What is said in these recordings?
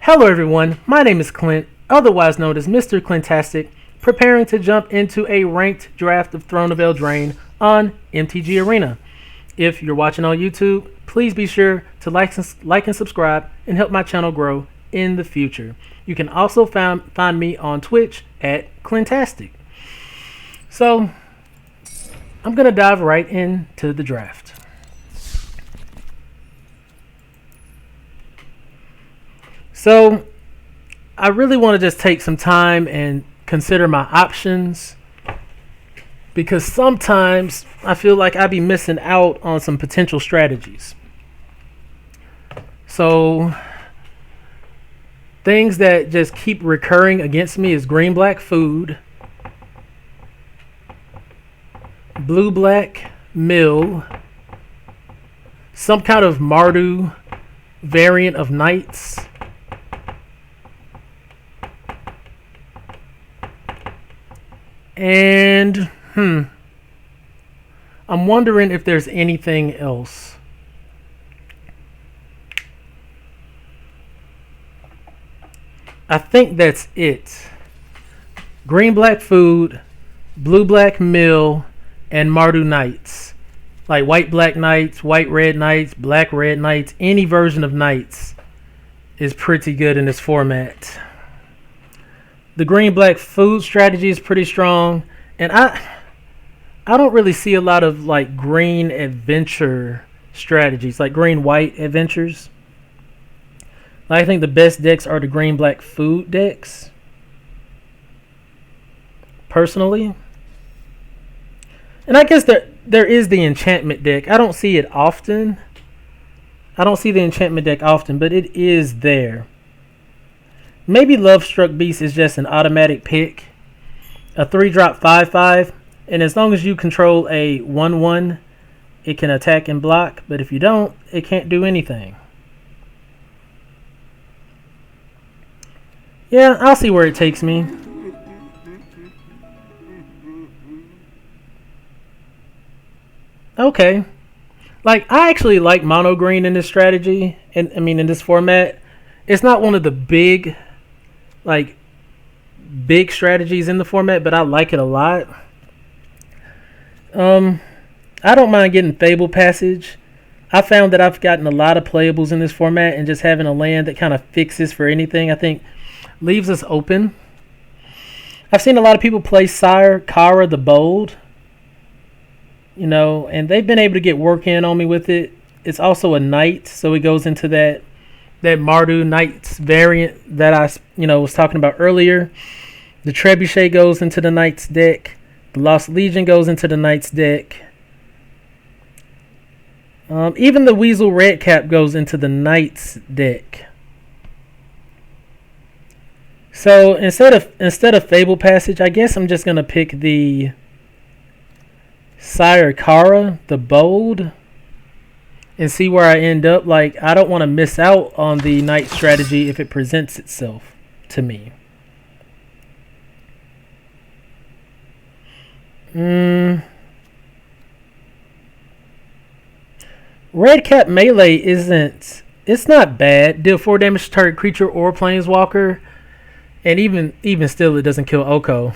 Hello everyone, my name is Clint, otherwise known as Mr.Clintastik, preparing to jump into a ranked draft of Throne of Eldraine on MTG Arena. If you're watching on YouTube, please be sure to like and subscribe and help my channel grow in the future. You can also find me on Twitch at Clintastik. So, I'm going to dive right into the draft. So, I really want to just take some time and consider my options, because sometimes I feel like I be missing out on some potential strategies. So, things that just keep recurring against me is green-black food, blue-black mill, some kind of Mardu variant of knights, and I'm wondering if there's anything else. I think that's it. Green black food, blue black mill, and Mardu knights. Like white black knights, white red knights, black red knights. Any version of knights is pretty good in this format. The green-black food strategy is pretty strong, and I don't really see a lot of like green adventure strategies, like green-white adventures. I think the best decks are the green-black food decks, personally. And I guess there is the enchantment deck. I don't see it often. I don't see the enchantment deck often, but it is there. Maybe Lovestruck Beast is just an automatic pick. A 3-drop 5/5. And as long as you control a 1/1, it can attack and block. But if you don't, it can't do anything. Yeah, I'll see where it takes me. Okay. Like, I actually like mono green in this strategy. And I mean, in this format. It's not one of the big strategies in the format, but I like it a lot. I don't mind getting Fable Passage. I found that I've gotten a lot of playables in this format, and just having a land that kind of fixes for anything, I think, leaves us open. I've seen a lot of people play Sire Kara the Bold, and they've been able to get work in on me with it. It's also a knight, so it goes into that Mardu Knights variant that I was talking about earlier. The Trebuchet goes into the Knights deck. The Lost Legion goes into the Knights deck. Even the Weasel Redcap goes into the Knights deck. So instead of Fable Passage, I guess I'm just gonna pick the Sire Kara, the Bold, and see where I end up. Like, I don't want to miss out on the knight strategy if it presents itself to me. Red Cap Melee it's not bad. Deal 4 damage to target creature or planeswalker. And even still, it doesn't kill Oko.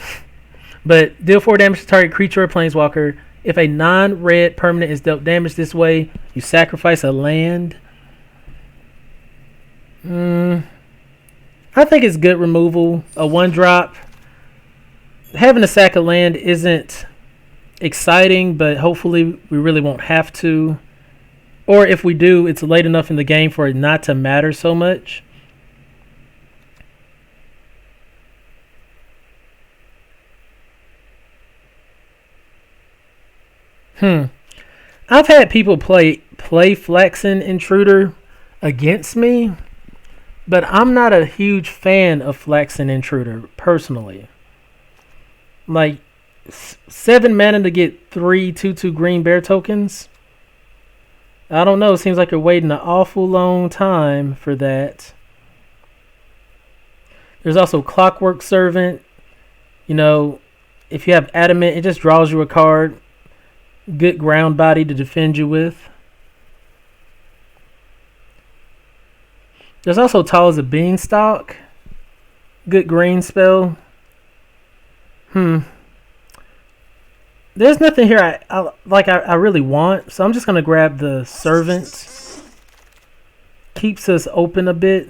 But deal 4 damage to target creature or planeswalker. If a non-red permanent is dealt damage this way, you sacrifice a land. I think it's good removal. A 1-drop. Having to sack a land isn't exciting, but hopefully we really won't have to. Or if we do, it's late enough in the game for it not to matter so much. I've had people play Flaxen Intruder against me, but I'm not a huge fan of Flaxen Intruder personally. Like, 7 mana to get 3 2/2 green bear tokens. I don't know. It seems like you're waiting an awful long time for that. There's also Clockwork Servant. If you have Adamant, it just draws you a card. Good ground body to defend you with. There's also Tall as a Beanstalk. Good green spell. There's nothing here I really want, so I'm just gonna grab the Servant. Keeps us open a bit.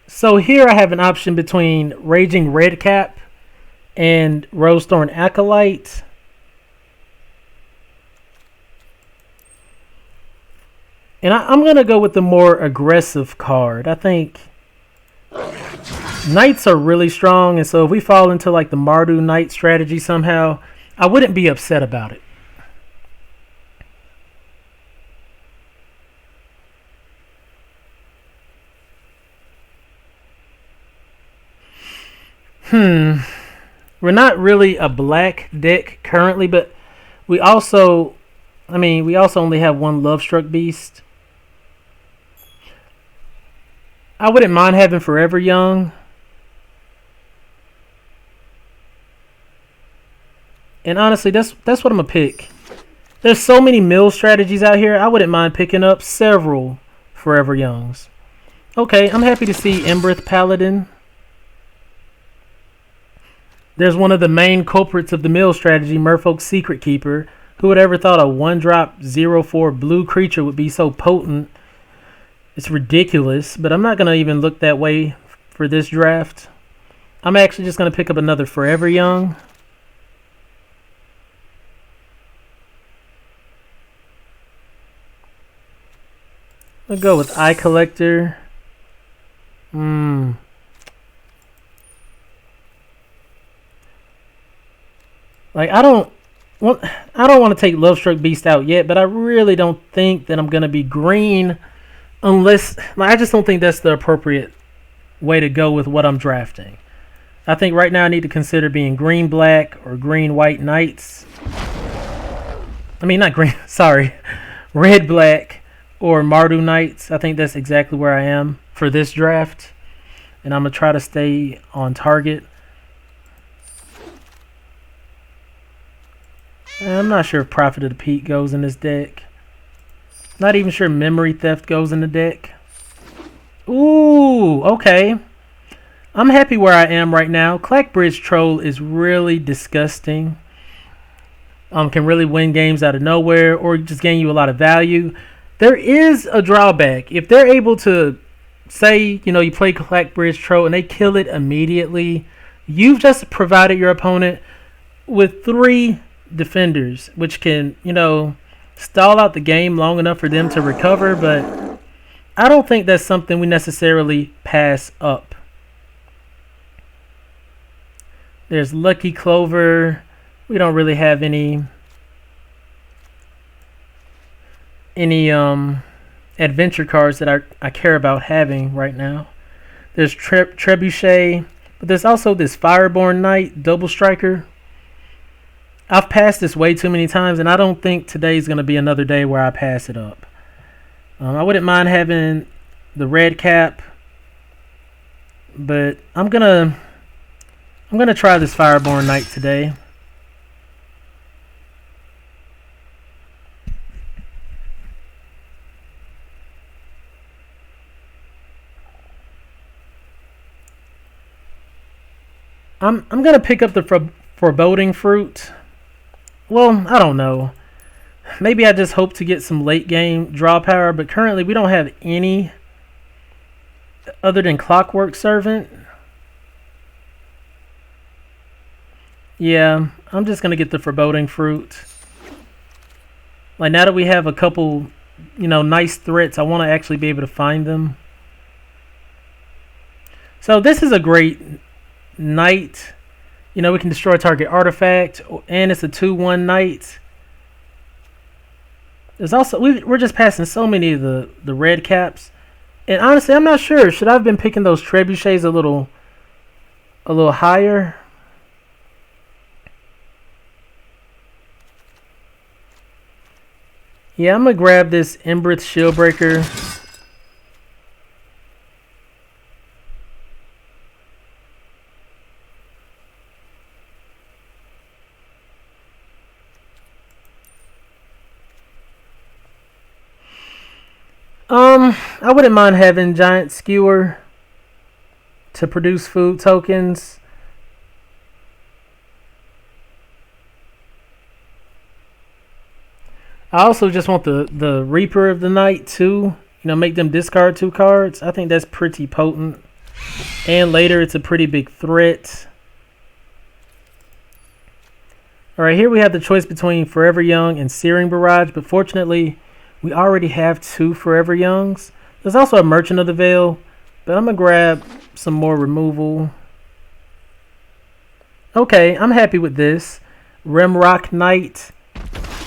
So here I have an option between Raging Redcap and Rosethorn Acolyte. And I'm going to go with the more aggressive card. I think Knights are really strong, and so if we fall into like the Mardu Knight strategy somehow, I wouldn't be upset about it. We're not really a black deck currently, but we also only have one Lovestruck Beast. I wouldn't mind having Forever Young. And honestly, that's what I'm going to pick. There's so many mill strategies out here, I wouldn't mind picking up several Forever Youngs. Okay, I'm happy to see Embereth Paladin. There's one of the main culprits of the mill strategy, Merfolk's Secret Keeper. Who would ever thought a 1-drop 0/4 blue creature would be so potent? It's ridiculous, but I'm not going to even look that way for this draft. I'm actually just going to pick up another Forever Young. I'll go with Eye Collector. Like I don't want to take Lovestruck Beast out yet, but I really don't think that I'm going to be green unless I just don't think that's the appropriate way to go with what I'm drafting. I think right now I need to consider being green black or green white Knights. I mean not green, sorry. Red black or Mardu Knights. I think that's exactly where I am for this draft. And I'm going to try to stay on target. I'm not sure if Prophet of the Peak goes in this deck. Not even sure Memory Theft goes in the deck. Ooh, okay. I'm happy where I am right now. Clackbridge Troll is really disgusting. Can really win games out of nowhere or just gain you a lot of value. There is a drawback. If they're able to, say, you play Clackbridge Troll and they kill it immediately, you've just provided your opponent with 3 defenders, which can, stall out the game long enough for them to recover, but I don't think that's something we necessarily pass up. There's Lucky Clover. We don't really have any adventure cards that I care about having right now. There's Trebuchet, but there's also this Fireborn Knight, Double Striker. I've passed this way too many times, and I don't think today's going to be another day where I pass it up. I wouldn't mind having the red cap, but I'm gonna try this Fireborn Knight today. I'm gonna pick up the Foreboding Fruit. Well, I don't know. Maybe I just hope to get some late game draw power, but currently we don't have any other than Clockwork Servant. Yeah, I'm just going to get the Foreboding Fruit. Like now that we have a couple, nice threats, I want to actually be able to find them. So this is a great Knight. We can destroy target artifact, and it's a 2/1 Knight. There's also we're just passing so many of the red caps, and honestly, I'm not sure. Should I have been picking those trebuchets a little higher? Yeah, I'm gonna grab this Embereth Shieldbreaker. I wouldn't mind having Giant Skewer to produce food tokens. I also just want the Reaper of the Night too. You know, make them discard 2 cards. I think that's pretty potent. And later, it's a pretty big threat. Alright, here we have the choice between Forever Young and Searing Barrage, but fortunately, we already have 2 Forever Youngs. There's also a Merchant of the Veil, but I'm going to grab some more removal. Okay, I'm happy with this. Rimrock Knight.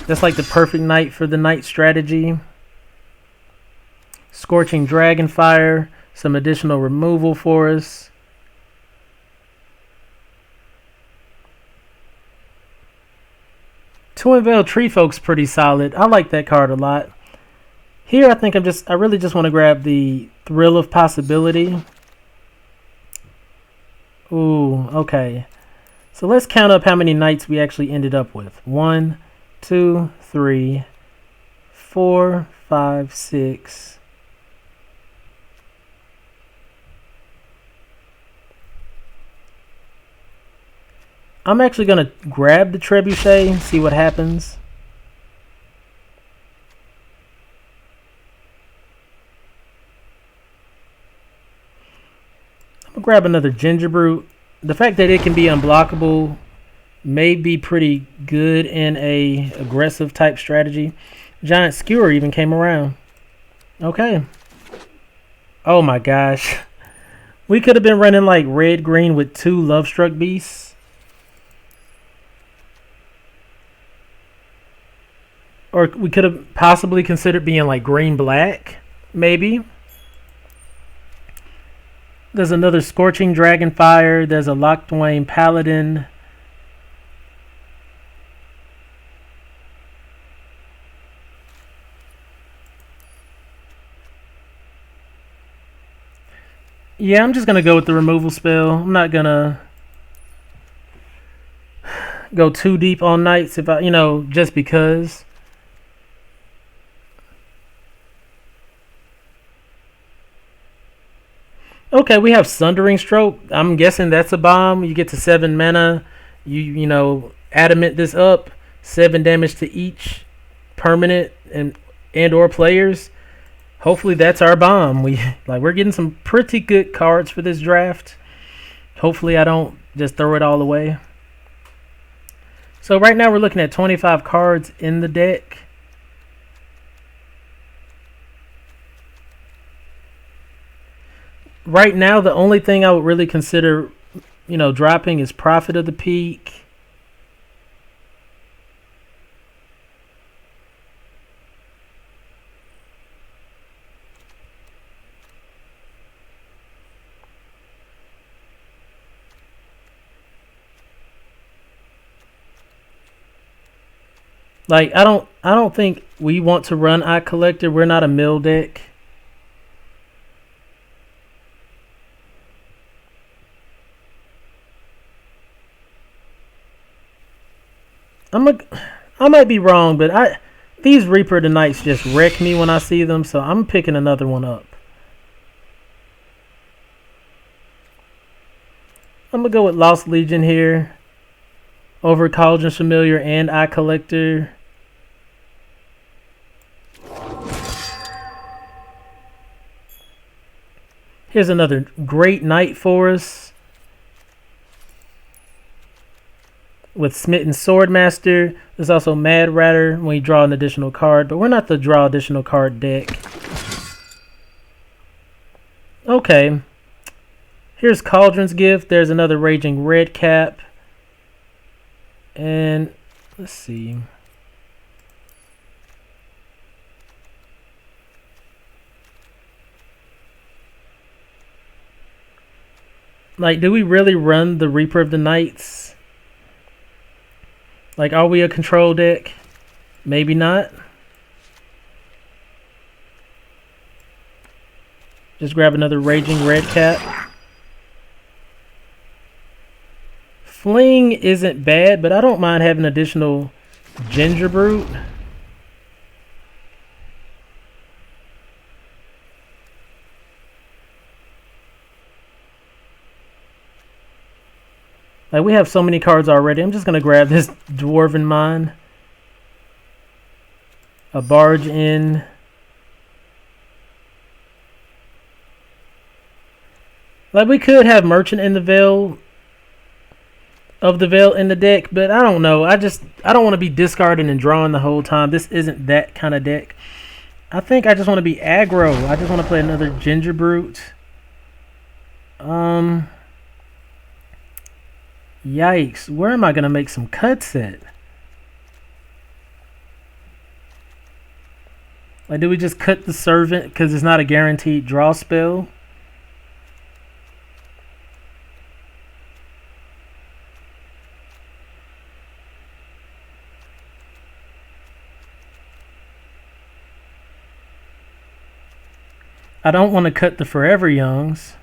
That's like the perfect knight for the knight strategy. Scorching Dragonfire. Some additional removal for us. Twin Veil Treefolk's pretty solid. I like that card a lot. Here I think I really just want to grab the Thrill of Possibility. Ooh, okay. So let's count up how many knights we actually ended up with. 1, 2, 3, 4, 5, 6. I'm actually going to grab the Trebuchet and see what happens. I'm going to grab another Gingerbrute. The fact that it can be unblockable may be pretty good in a aggressive type strategy. Giant Skewer even came around. Okay. Oh my gosh. We could have been running like red-green with 2 Lovestruck Beasts. Or we could have possibly considered being like green-black, maybe. There's another Scorching Dragonfire. There's a Locthwain Paladin. Yeah, I'm just going to go with the removal spell. I'm not going to go too deep on knights if just because. Okay, we have Sundering Stroke. I'm guessing that's a bomb. You get to 7 mana. You adamant this up. 7 damage to each permanent and or players. Hopefully that's our bomb. We're getting some pretty good cards for this draft. Hopefully I don't just throw it all away. So right now we're looking at 25 cards in the deck. Right now, the only thing I would really consider, dropping is Prophet of the Peak. Like I don't think we want to run Eye Collector. We're not a mill deck. I might be wrong, but these Reaper of the Nights just wreck me when I see them, so I'm picking another one up. I'm gonna go with Lost Legion here over Cauldron's Familiar and Eye Collector. Here's another great knight for us with Smitten Swordmaster. There's also Mad Ratter when you draw an additional card, but we're not the draw additional card deck. Okay. Here's Cauldron's Gift. There's another Raging Redcap. And let's see. Like, do we really run the Reaper of the Nights? Like, are we a control deck? Maybe not. Just grab another Raging Redcap. Fling isn't bad, but I don't mind having additional Gingerbrute. Like, we have so many cards already. I'm just going to grab this Dwarven Mine. A Barge in. Like, we could have Merchant in the Veil. Of the Veil in the deck. But I don't know. I don't want to be discarding and drawing the whole time. This isn't that kind of deck. I think I just want to be aggro. I just want to play another Ginger Brute. Yikes. Where am I going to make some cuts at? Like, do we just cut the Servant because it's not a guaranteed draw spell? I don't want to cut the Forever Youngs.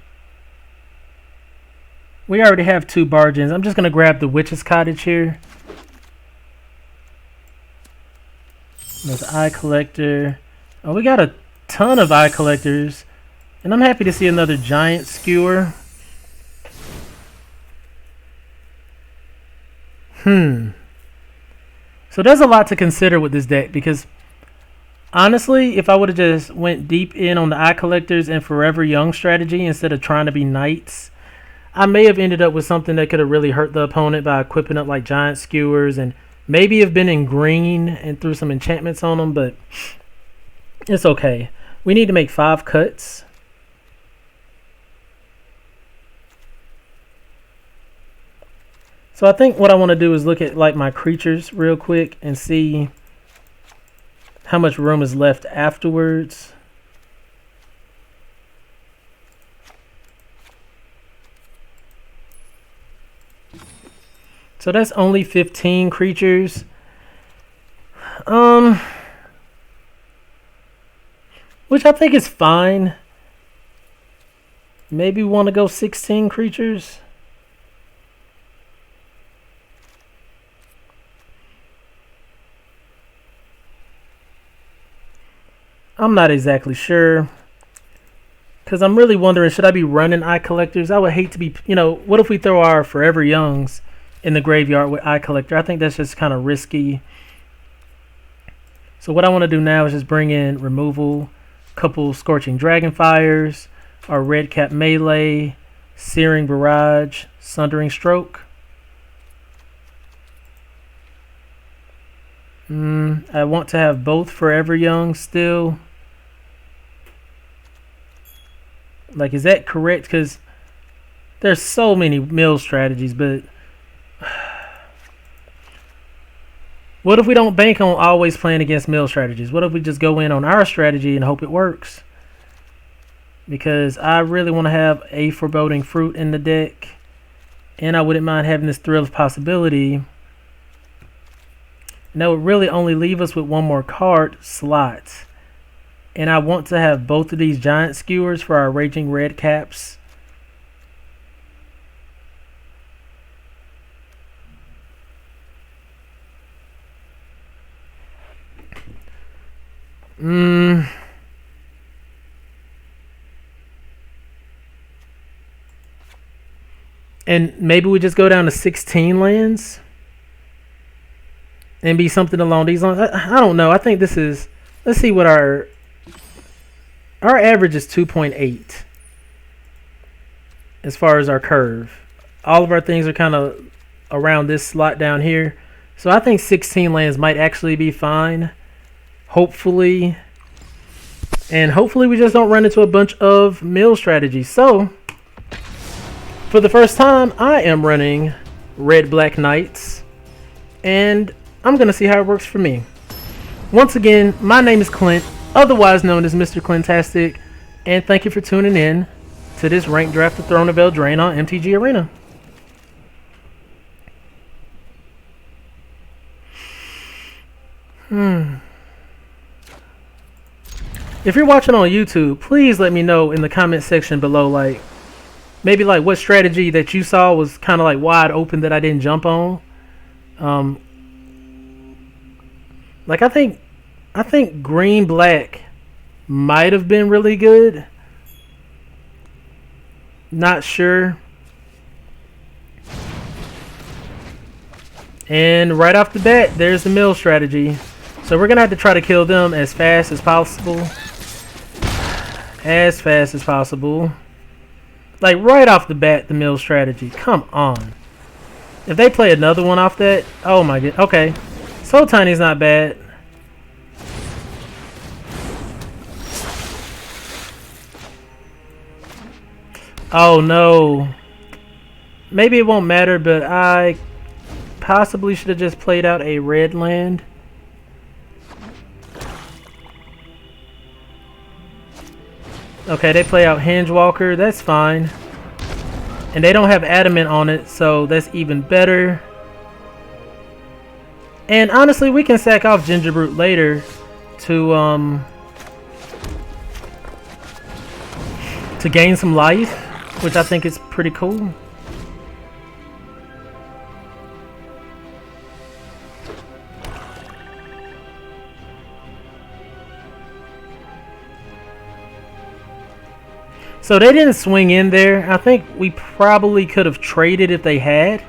We already have 2 Bargains. I'm just going to grab the Witch's Cottage here. There's Eye Collector. Oh, we got a ton of Eye Collectors. And I'm happy to see another Giant Skewer. So there's a lot to consider with this deck because honestly, if I would have just went deep in on the Eye Collectors and Forever Young strategy instead of trying to be Knights, I may have ended up with something that could have really hurt the opponent by equipping up like Giant Skewers and maybe have been in green and threw some enchantments on them, but it's okay. We need to make 5 cuts. So I think what I want to do is look at like my creatures real quick and see how much room is left afterwards. So that's only 15 creatures. Which I think is fine. Maybe we want to go 16 creatures. I'm not exactly sure. Because I'm really wondering, should I be running Eye Collectors? I would hate to be, what if we throw our Forever Youngs in the graveyard with Eye Collector? I think that's just kind of risky. So what I want to do now is just bring in removal, couple Scorching Dragonfires, our Red Cap Melee, Searing Barrage, Sundering Stroke. I want to have both Forever Young still. Like, is that correct? Because there's so many mill strategies, but what if we don't bank on always playing against mill strategies? What if we just go in on our strategy and hope it works? Because I really want to have a Foreboding Fruit in the deck, and I wouldn't mind having this Thrill of Possibility. And that would really only leave us with 1 more card slot. And I want to have both of these Giant Skewers for our Raging Red Caps. And maybe we just go down to 16 lands and be something along these lines. I don't know. I think this is, let's see what our average is 2.8 as far as our curve. All of our things are kind of around this slot down here. So I think 16 lands might actually be fine. Hopefully. And hopefully we just don't run into a bunch of mill strategies. So for the first time, I am running Red Black Knights, and I'm going to see how it works for me. Once again, my name is Clint, otherwise known as Mr. Clintastik, and thank you for tuning in to this ranked draft of Throne of Eldraine on MTG Arena. If you're watching on YouTube, please let me know in the comment section below, like, maybe like what strategy that you saw was kind of like wide open that I didn't jump on. Like I think green black might have been really good. Not sure. And right off the bat, there's the mill strategy. So we're going to have to try to kill them as fast as possible. As fast as possible. Like right off the bat, the mill strategy. Come on. If they play another one off that, oh my god. Okay. Soul Tiny's not bad. Oh no. Maybe it won't matter, but I possibly should have just played out a red land. Okay, they play out Hingewalker. That's fine. And they don't have Adamant on it, so that's even better. And honestly, we can sack off Gingerbrute later to gain some life, which I think is pretty cool. So they didn't swing in there. I think we probably could have traded if they had.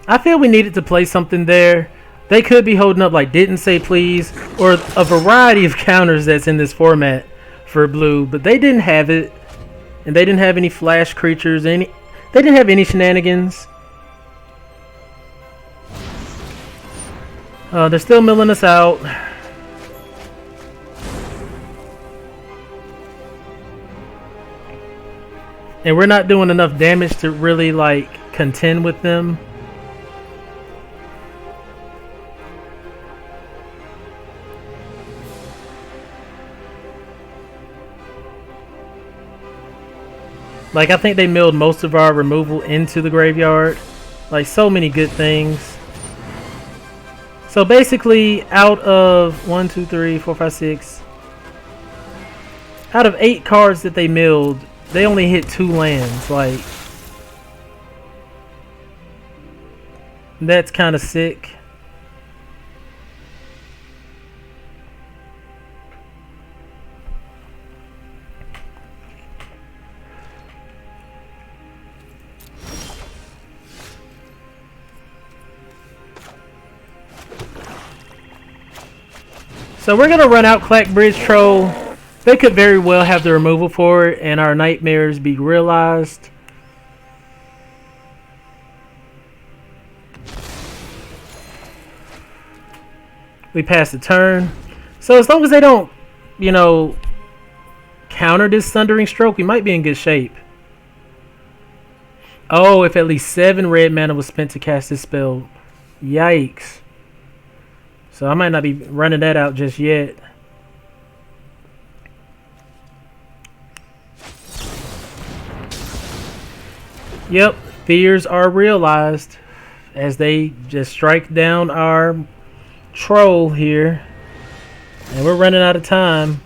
I feel we needed to play something there. They could be holding up like Didn't Say Please or a variety of counters that's in this format for blue, but they didn't have it, and they didn't have any flash creatures. They didn't have any shenanigans. They're still milling us out. And we're not doing enough damage to really like contend with them. Like, I think they milled most of our removal into the graveyard. Like, so many good things. So basically, out of 1, 2, 3, 4, 5, 6. Out of 8 cards that they milled, they only hit 2 lands. Like, that's kind of sick. So we're going to run out Clackbridge Troll. They could very well have the removal for it and our nightmares be realized. We pass the turn. So as long as they don't, you know, counter this Thundering Stroke, we might be in good shape. Oh, if at least 7 red mana was spent to cast this spell. Yikes. So I might not be running that out just yet. Yep, fears are realized as they just strike down our troll here. And we're running out of time.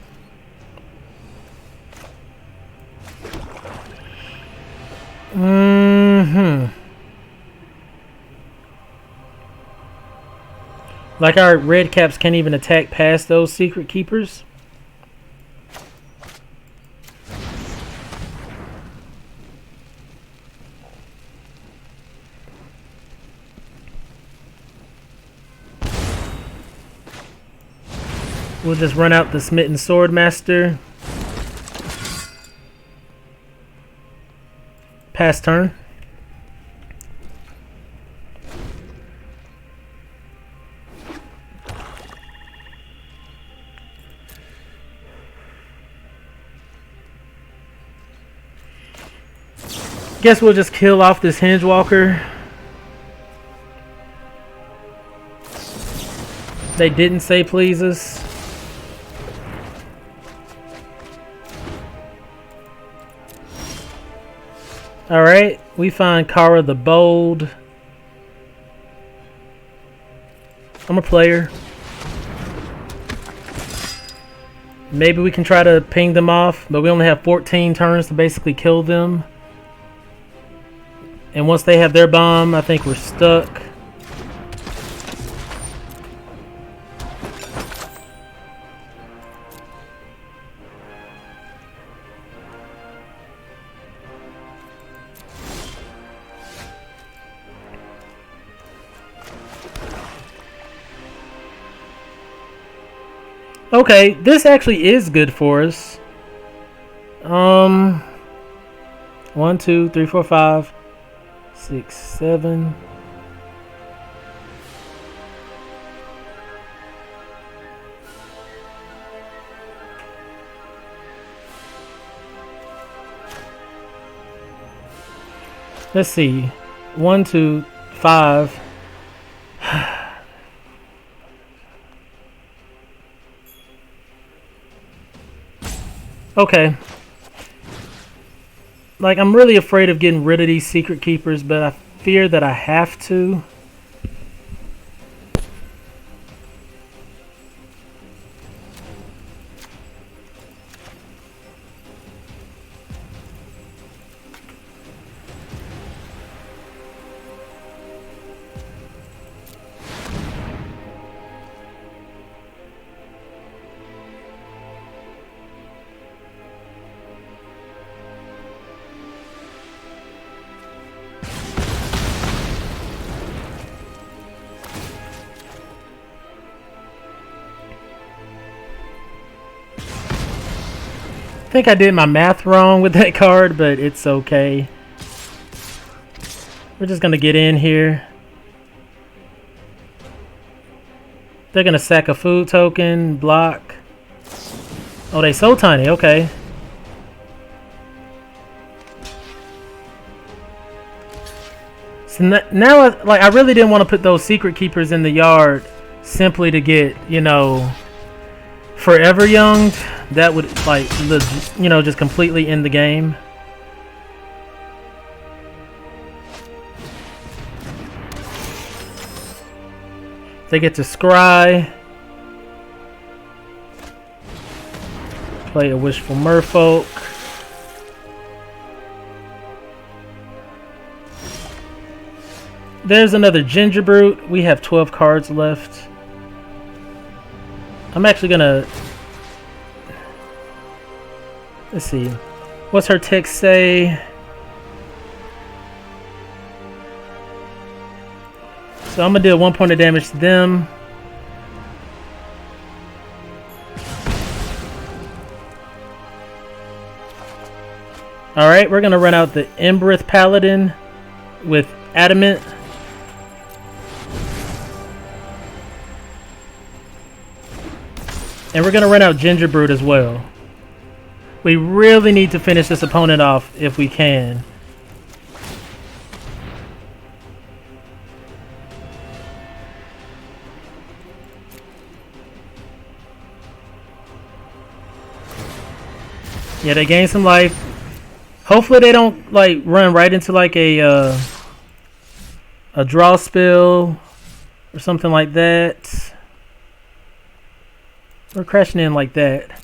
Like our red caps can't even attack past those secret keepers. We'll just run out the Smitten Swordmaster. Pass turn. Guess we'll just kill off this Hingewalker. They didn't say please us. Alright, we find Kara the Bold. I'm a player. Maybe we can try to ping them off, but we only have 14 turns to basically kill them. And once they have their bomb, I think we're stuck. Okay, this actually is good for us. 1, 2, 3, 4, 5, 6, 7. Let's see. 1, 2, 5. Okay. Like, I'm really afraid of getting rid of these secret keepers, but I fear that I have to. I think I did my math wrong with that card, but it's okay. We're just gonna get in here. They're gonna sack a food token, block. Oh, they so tiny, okay. So now, I really didn't want to put those secret keepers in the yard simply to get, you know, forever young. That would, like, you know, just completely end the game. They get to scry. Play a Wishful Merfolk. There's another Ginger Brute. We have 12 cards left. I'm actually gonna... Let's see. What's her text say? So I'm gonna deal 1 point of damage to them. Alright, we're gonna run out the Embereth Paladin with Adamant. And we're gonna run out Ginger Brute as well. We really need to finish this opponent off if we can. Yeah, they gain some life. Hopefully they don't like run right into like a draw spell or something like that. We're crashing in like that.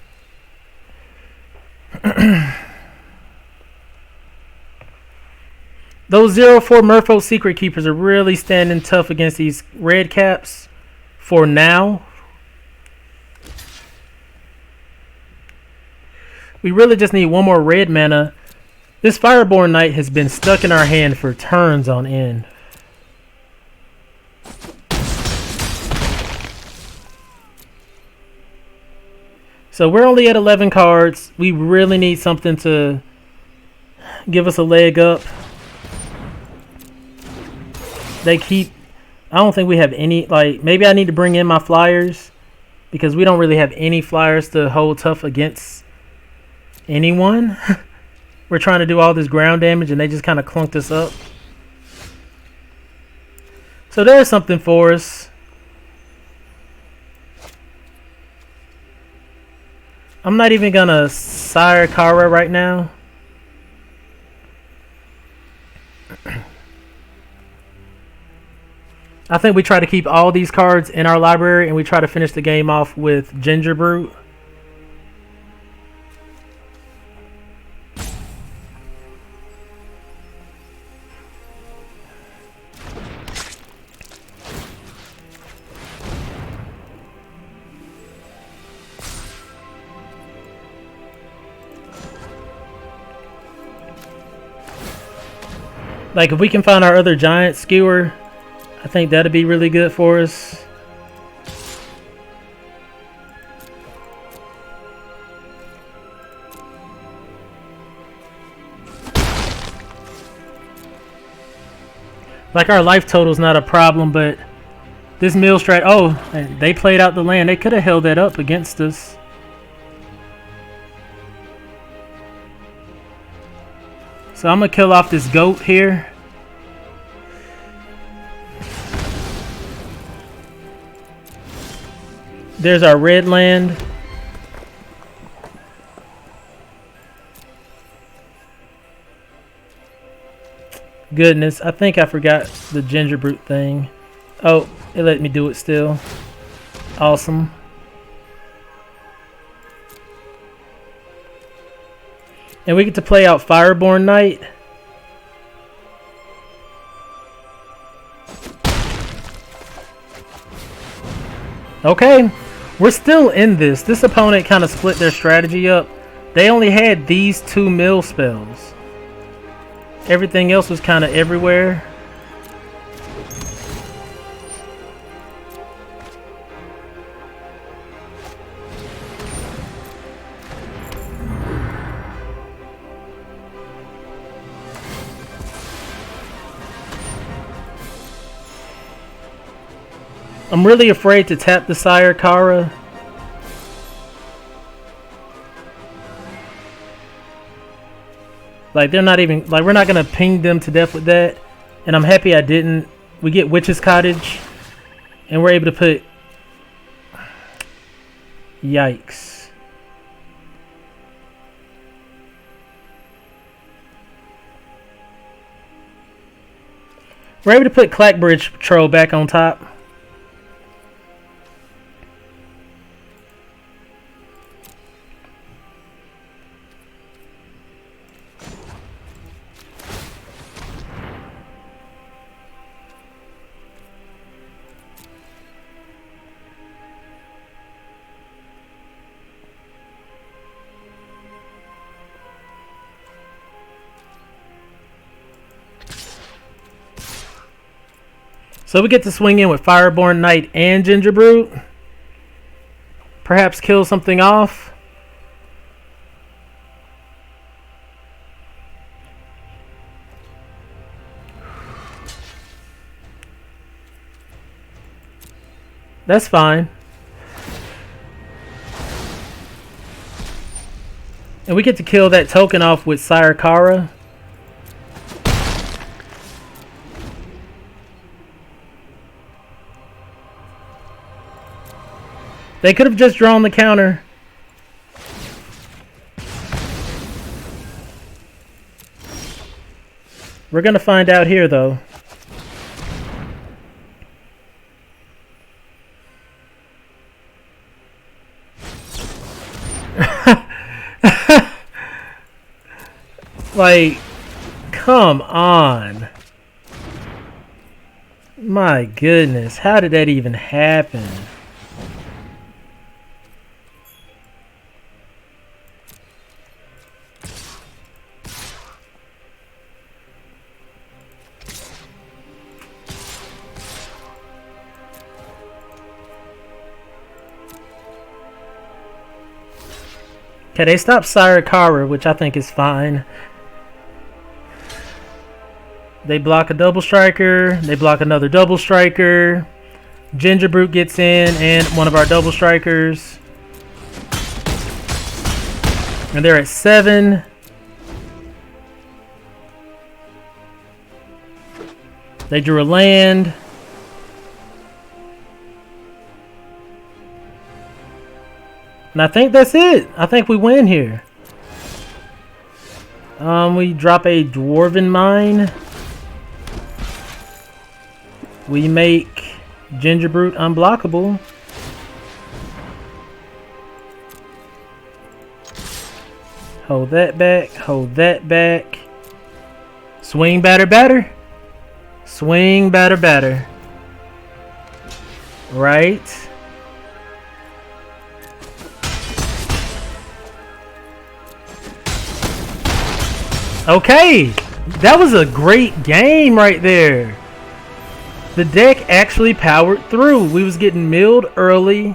Those 0-4 Merfolk Secret Keepers are really standing tough against these red caps for now. We really just need one more red mana. This Fireborn Knight has been stuck in our hand for turns on end. So we're only at 11 cards. We really need something to give us a leg up. They keep... I don't think we have any... Like, maybe I need to bring in my flyers, because we don't really have any flyers to hold tough against anyone. We're trying to do all this ground damage and they just kind of clunked us up. So there's something for us. I'm not even gonna Sire Kara right now. I think we try to keep all these cards in our library and we try to finish the game off with Ginger Brute. Like, if we can find our other giant skewer, I think that'd be really good for us. Like, our life total's not a problem, but this mill strat... Oh, they played out the land. They could have held that up against us. So I'm going to kill off this goat here. There's our red land. Goodness, I think I forgot the ginger brute thing. Oh, it let me do it still. Awesome. And we get to play out Fireborn Knight. Okay, we're still in this. This opponent kind of split their strategy up. They only had these 2 mill spells. Everything else was kind of everywhere. I'm really afraid to tap the Sire Kara. Like, they're not even... Like, we're not going to ping them to death with that. And I'm happy I didn't. We get Witch's Cottage. And we're able to put... Yikes. We're able to put Clackbridge Patrol back on top. So we get to swing in with Fireborn Knight and Ginger Brute. Perhaps kill something off. That's fine. And we get to kill that token off with Sire Kara. They could have just drawn the counter. We're going to find out here, though. Like, come on. My goodness, how did that even happen? Okay, they stopped Sire Kara, which I think is fine. They block a double striker. They block another double striker. Ginger Brute gets in and one of our double strikers. And they're at 7. They drew a land. And I think that's it. I think we win here. We drop a Dwarven Mine. We make Ginger Brute unblockable. Hold that back. Hold that back. Swing, batter, batter. Swing, batter, batter. Right. Okay. That was a great game right there. The deck actually powered through. We was getting milled early.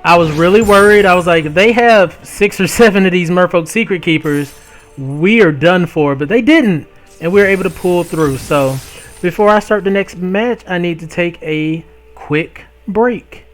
I was really worried. I was like, if they have 6 or 7 of these Merfolk Secret Keepers, we are done for. But they didn't, and we were able to pull through. So before I start the next match, I need to take a quick break.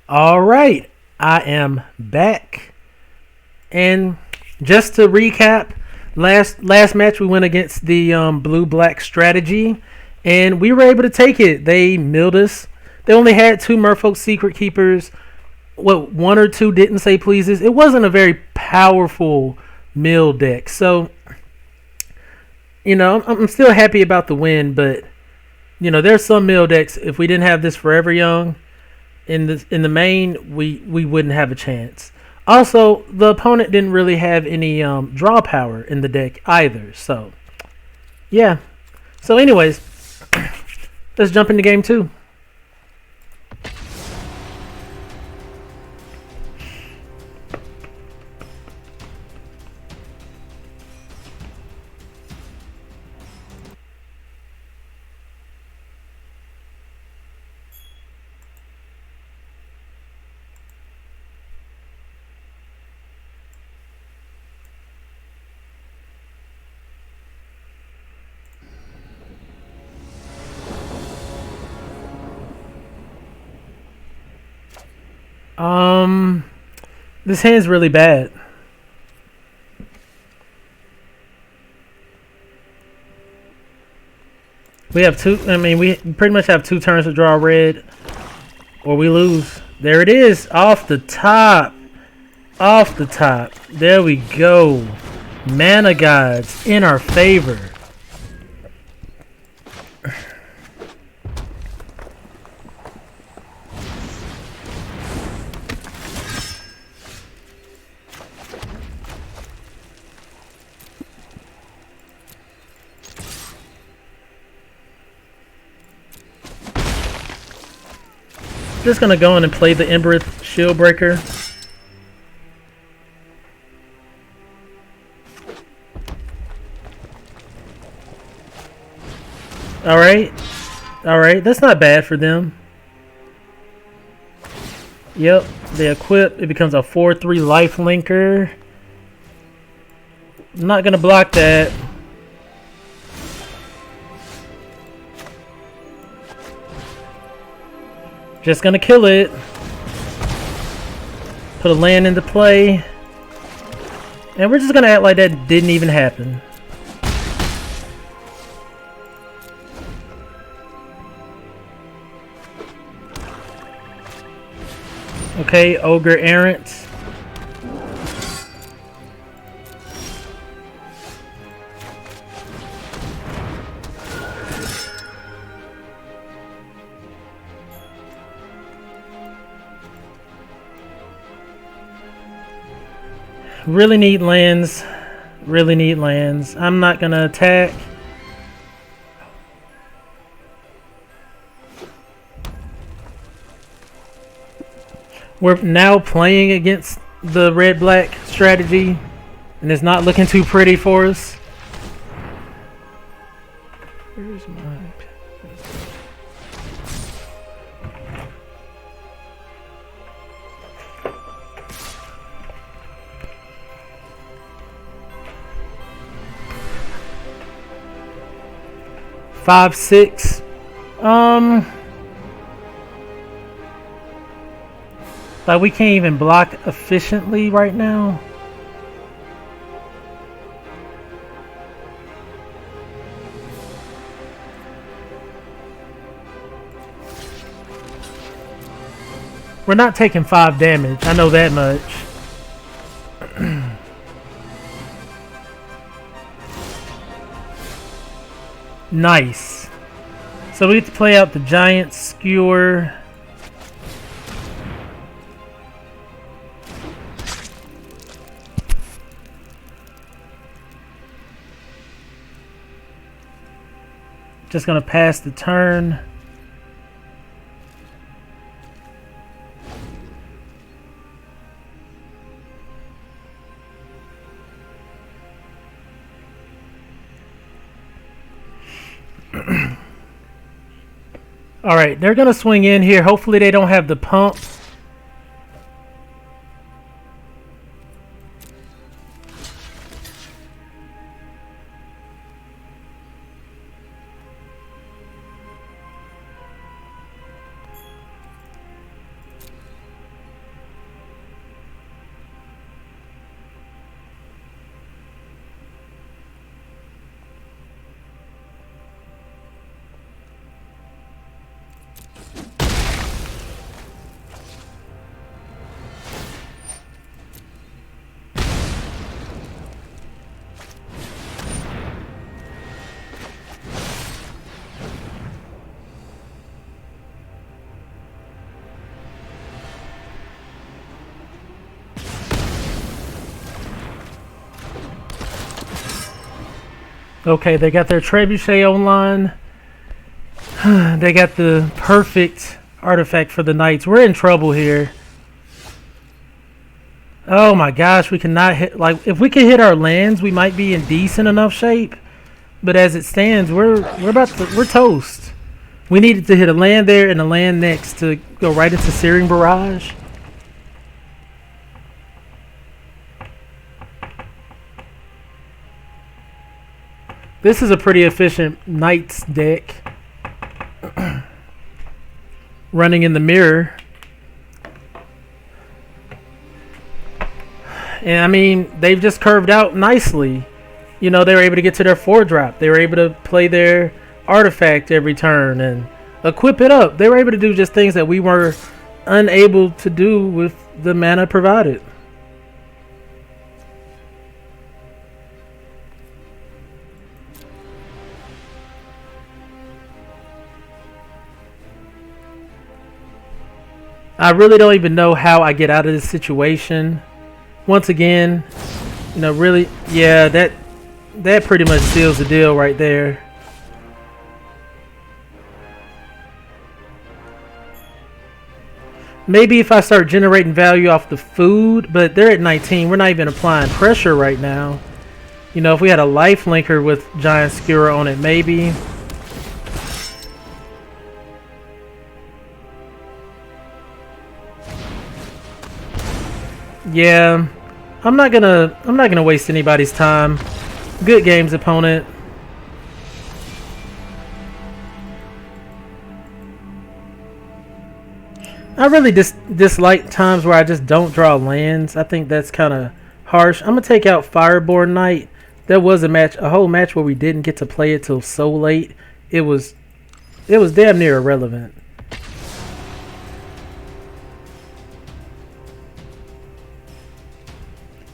All right, I am back. And just to recap, last match we went against the blue black strategy, and we were able to take it. They milled us. They only had 2 Merfolk Secret Keepers. What, 1 or 2 didn't say pleases. It wasn't a very powerful mill deck. So, I'm still happy about the win, but there's some mill decks. If we didn't have this Forever Young in the main, we wouldn't have a chance. Also, the opponent didn't really have any draw power in the deck either. So, yeah. So, anyways, let's jump into game 2. This hand's really bad. We have two. I mean, we pretty much have 2 turns to draw red, or we lose. There it is, off the top. Off the top. There we go. Mana gods in our favor. Just gonna go in and play the Embereth Shieldbreaker. Alright. Alright, that's not bad for them. Yep, they equip. It becomes a 4/3 life linker. I'm not gonna block that. Just gonna kill it. Put a land into play. And we're just gonna act like that didn't even happen. Okay, Ogre Errant. Really need lands. Really need lands. I'm not gonna attack. We're now playing against the red-black strategy, and it's not looking too pretty for us. Where's my... 5/6. Like we can't even block efficiently right now. We're not taking 5 damage. I know that much. Nice. So we get to play out the giant skewer. Just gonna pass the turn. All right, they're gonna swing in here. Hopefully they don't have the pump. Okay, they got their trebuchet online. They got the perfect artifact for the knights. We're in trouble here. Oh my gosh, we cannot hit. Like, if we could hit our lands, we might be in decent enough shape. But as it stands, we're toast. We needed to hit a land there and a land next to go right into Searing Barrage. This is a pretty efficient Knights deck. Running in the mirror. And I mean, they've just curved out nicely. You know, they were able to get to their 4-drop. They were able to play their artifact every turn and equip it up. They were able to do just things that we were unable to do with the mana provided. I really don't even know how I get out of this situation. Once again, you know, really, yeah, that pretty much seals the deal right there. Maybe if I start generating value off the food, but they're at 19. We're not even applying pressure right now. You know, if we had a life linker with Giant Skewer on it, maybe. Yeah, I'm not gonna waste anybody's time. Good games, opponent. I really dislike times where I just don't draw lands. I think that's kind of harsh. I'm gonna take out Fireborn Knight. There was a whole match where we didn't get to play it till so late. It was damn near irrelevant.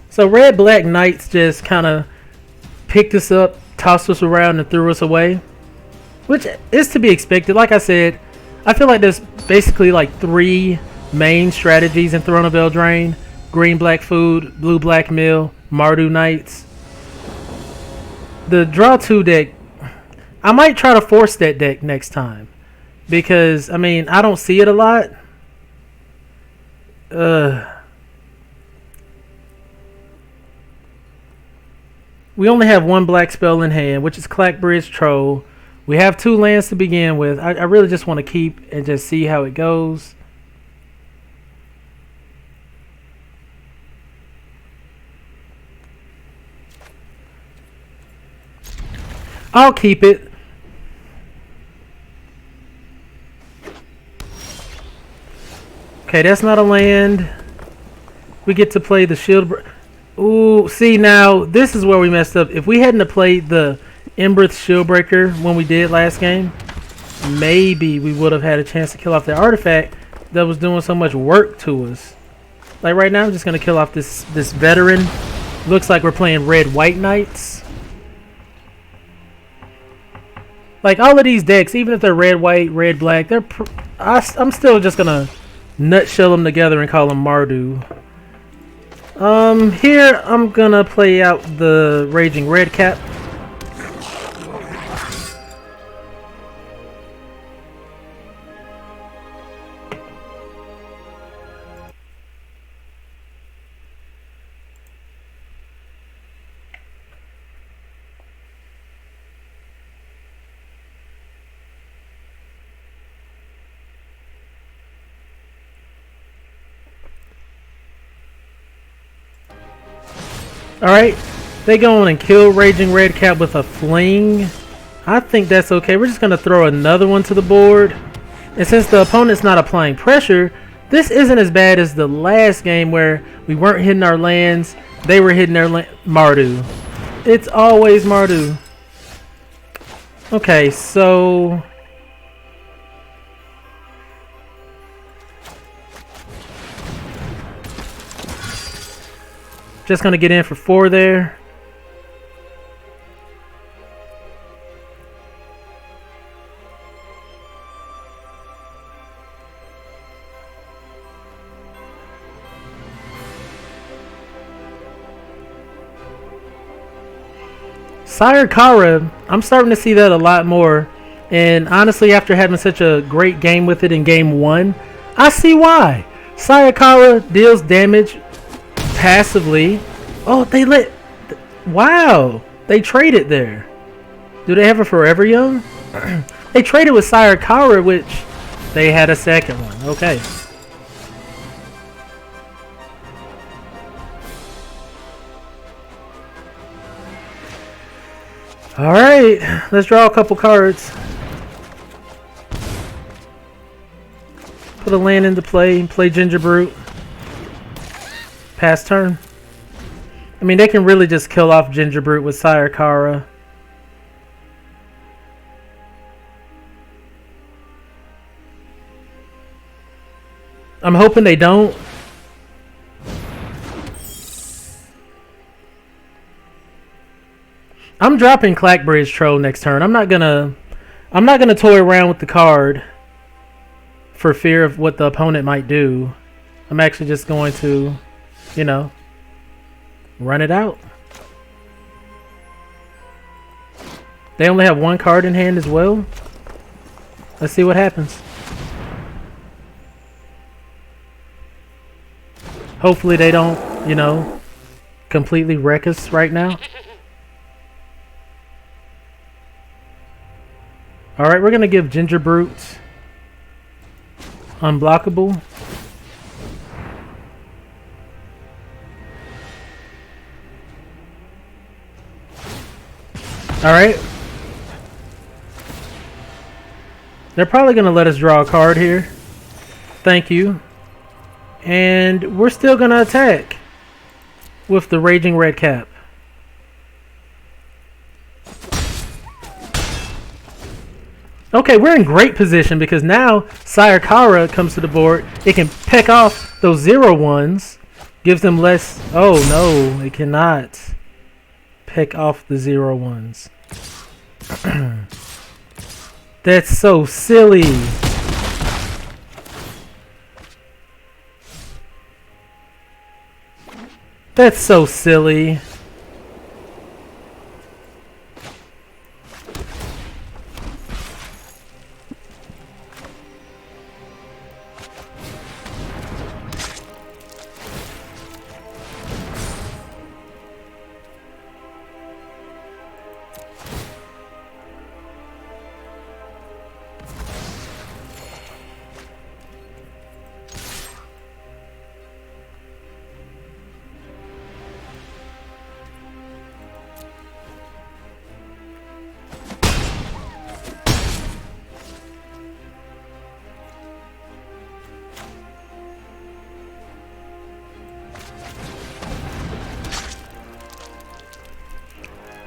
So Red Black Knights just kind of picked us up, tossed us around, and threw us away, which is to be expected. Like I said, I feel like there's basically like 3 main strategies in Throne of Eldraine: green black food, blue black mill, Mardu Knights. The draw 2 deck, I might try to force that deck next time, because I mean I don't see it a lot. We only have 1 black spell in hand, which is Clackbridge Troll. We have 2 lands to begin with. I really just want to keep and just see how it goes. I'll keep it. Okay, that's not a land. We get to play the Shield. Ooh, see, now this is where we messed up. If we hadn't have played the Emberth Shieldbreaker when we did last game, maybe we would have had a chance to kill off the artifact that was doing so much work to us. Like right now, I'm just gonna kill off this veteran. Looks like we're playing Red-White Knights. Like all of these decks, even if they're red-white, red-black, I'm still just gonna nutshell them together and call them Mardu. Here I'm gonna play out the Raging Redcap. Alright, they go on and kill Raging Redcap with a fling. I think that's okay. We're just going to throw another one to the board. And since the opponent's not applying pressure, this isn't as bad as the last game where we weren't hitting our lands. They were hitting their Mardu. It's always Mardu. Okay, so... just going to get in for 4 there. Sire Kara, I'm starting to see that a lot more. And honestly, after having such a great game with it in game 1, I see why. Sire Kara deals damage passively. Oh, wow, they traded there. Do they have a Forever Young? They traded with Sire Kara, which they had a second one. Okay. Alright, let's draw a couple cards. Put a land into play, play Ginger Brute. Pass turn. I mean, they can really just kill off Ginger Brute with Sire Kara. I'm hoping they don't. I'm dropping Clackbridge Troll next turn. I'm not gonna toy around with the card for fear of what the opponent might do. I'm actually just going to, you know, run it out. They only have one card in hand as well. Let's see what happens. Hopefully they don't, you know, completely wreck us right now. Alright, we're going to give Ginger Brute unblockable. Alright. They're probably going to let us draw a card here. Thank you. And we're still going to attack with the Raging Red Cap. Okay, we're in great position because now Sire Kara comes to the board. It can peck off those 0/1s. Gives them less... Oh, no, it cannot peck off the 0/1s. That's so silly. That's so silly.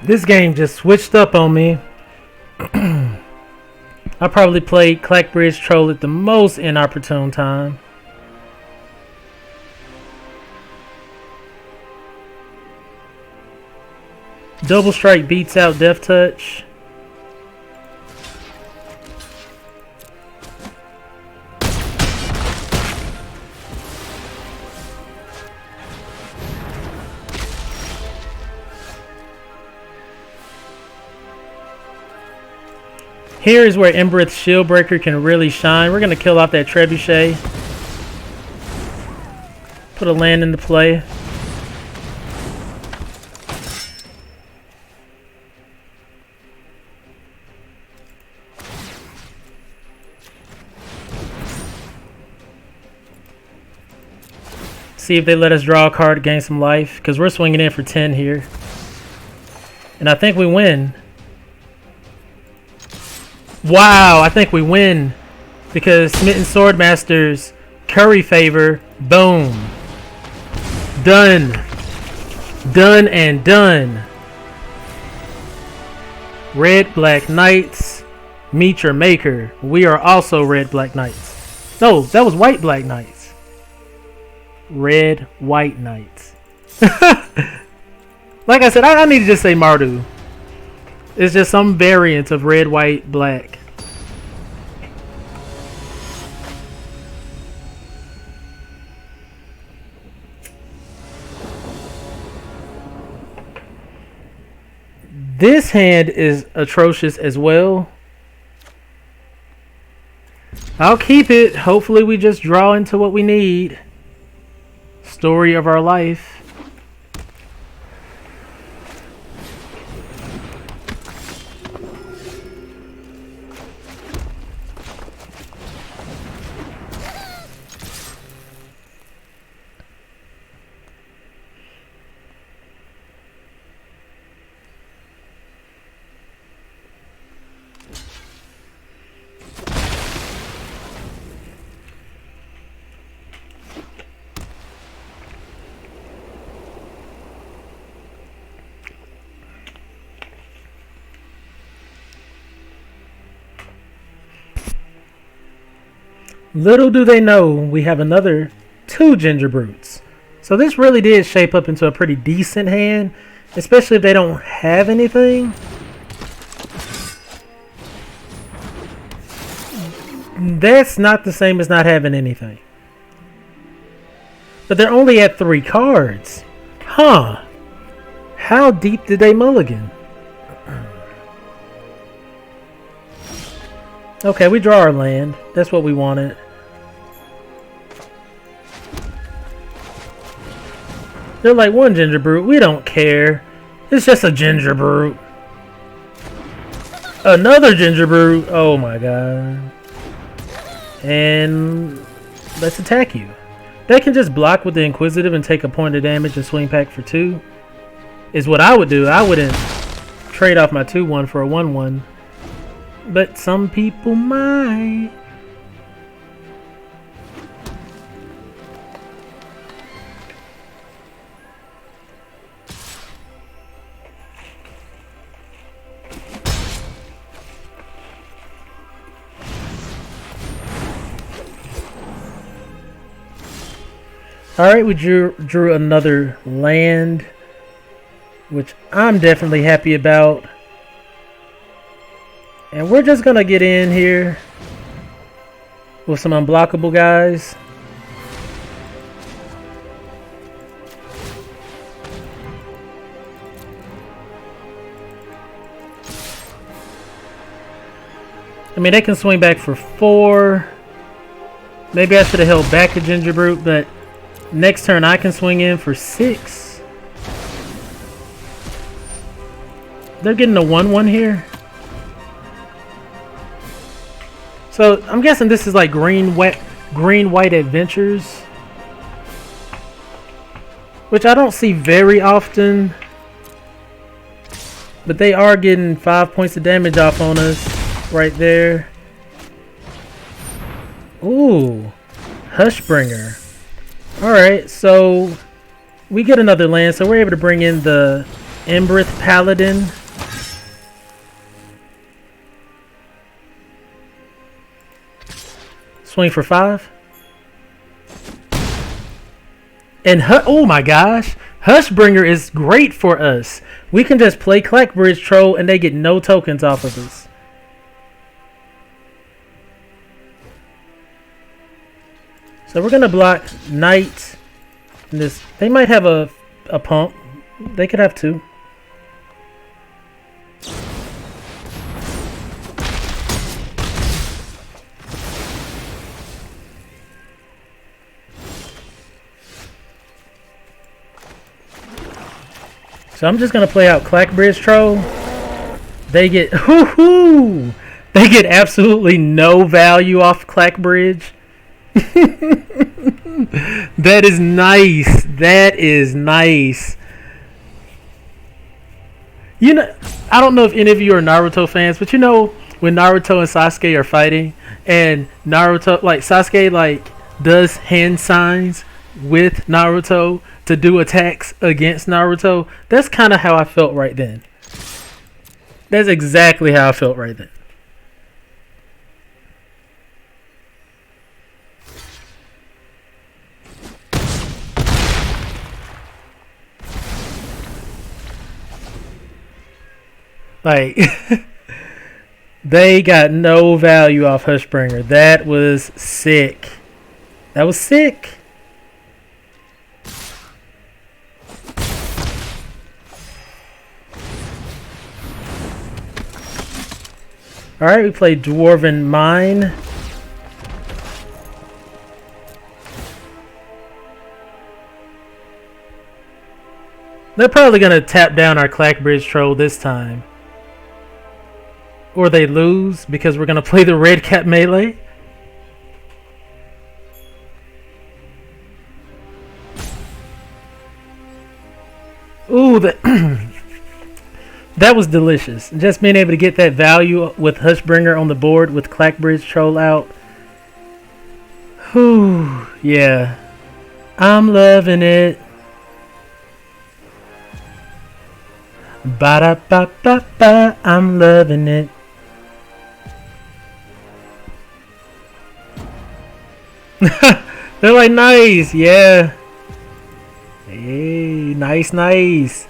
This game just switched up on me. I probably played Clackbridge Troll at the most inopportune time. Double Strike beats out Death Touch. Here is where Embereth's Shieldbreaker can really shine. We're going to kill off that Trebuchet. Put a land into play. See if they let us draw a card to gain some life. Because we're swinging in for 10 here. And I think we win. Wow, I think we win because Smitten Swordmaster's Curry Favor, boom. Done. Done and done. Red Black Knights, meet your maker. We are also Red Black Knights. No, that was White Black Knights. Red White Knights. Like I said, I need to just say Mardu. It's just some variant of red, white, black. This hand is atrocious as well. I'll keep it. Hopefully we just draw into what we need. Story of our life. Little do they know we have another 2 Ginger Brutes. So this really did shape up into a pretty decent hand, especially if they don't have anything. That's not the same as not having anything. But they're only at 3 cards. Huh. How deep did they mulligan? Okay, we draw our land. That's what we wanted. They're like, 1 Ginger Brute. We don't care. It's just a Ginger Brute. Another Ginger Brute. Oh my god. And let's attack you. They can just block with the Inquisitive and take a point of damage and swing back for 2. Is what I would do. I wouldn't trade off my 2/1 for a 1/1. But some people might. Alright, we drew another land, which I'm definitely happy about. And we're just gonna get in here with some unblockable guys. I mean, they can swing back for 4. Maybe I should have held back a Ginger Brute, but next turn I can swing in for 6. They're getting a 1/1 here. So I'm guessing this is like green white adventures, which I don't see very often, but they are getting 5 points of damage off on us right there. Ooh, Hushbringer. Alright, so we get another land, so we're able to bring in the Embereth Paladin. Swing for 5. And oh my gosh, Hushbringer is great for us. We can just play Clackbridge Troll and they get no tokens off of us. So we're gonna block Knight. And this, they might have a pump. They could have 2. So I'm just gonna play out Clackbridge Troll. They get they get absolutely no value off Clackbridge. That is nice. That is nice. You know, I don't know if any of you are Naruto fans, but you know when Naruto and Sasuke are fighting, and Naruto, like Sasuke, like does hand signs with Naruto to do attacks against Naruto. That's kind of how I felt right then. That's exactly how I felt right then. Like, they got no value off Hushbringer. That was sick. That was sick. Alright, we played Dwarven Mine. They're probably going to tap down our Clackbridge Troll this time. Or they lose because we're going to play the Red Cap Melee. Ooh, that was delicious. Just being able to get that value with Hushbringer on the board with Clackbridge Troll out. Whew, yeah. I'm loving it. Ba-da-ba-ba-ba, I'm loving it. They're like, nice, yeah. Hey, nice, nice.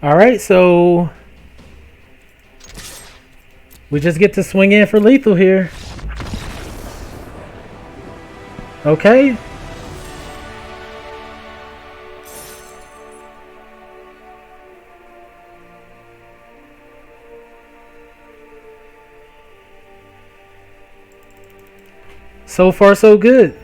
All right, so we just get to swing in for lethal here. Okay. So far, so good.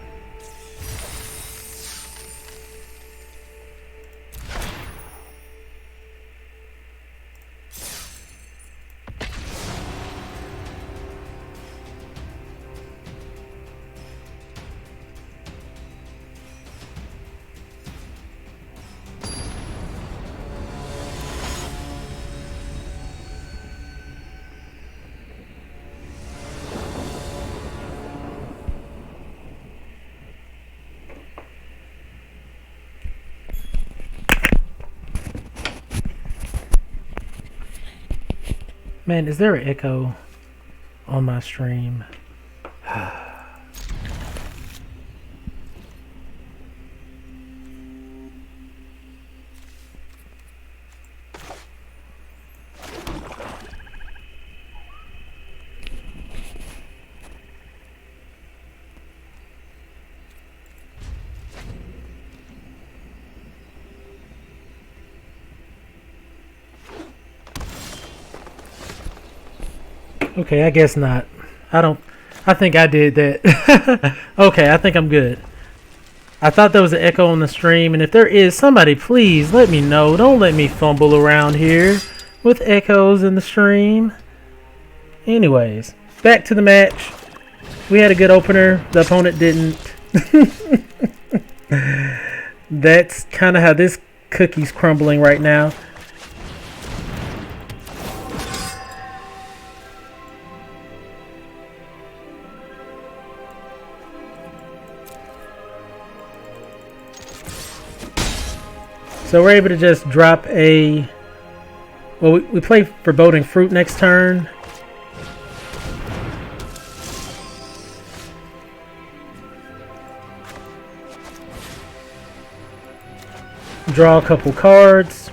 Man, is there an echo on my stream? Okay, I guess not. I think I did that. Okay, I think I'm good. I thought there was an echo on the stream, and if there is, somebody please let me know. Don't let me fumble around here with echoes in the stream. Anyways, back to the match. We had a good opener. The opponent didn't. That's kind of how this cookie's crumbling right now. So we're able to just drop a... Well, we play Foreboding Fruit next turn. Draw a couple cards.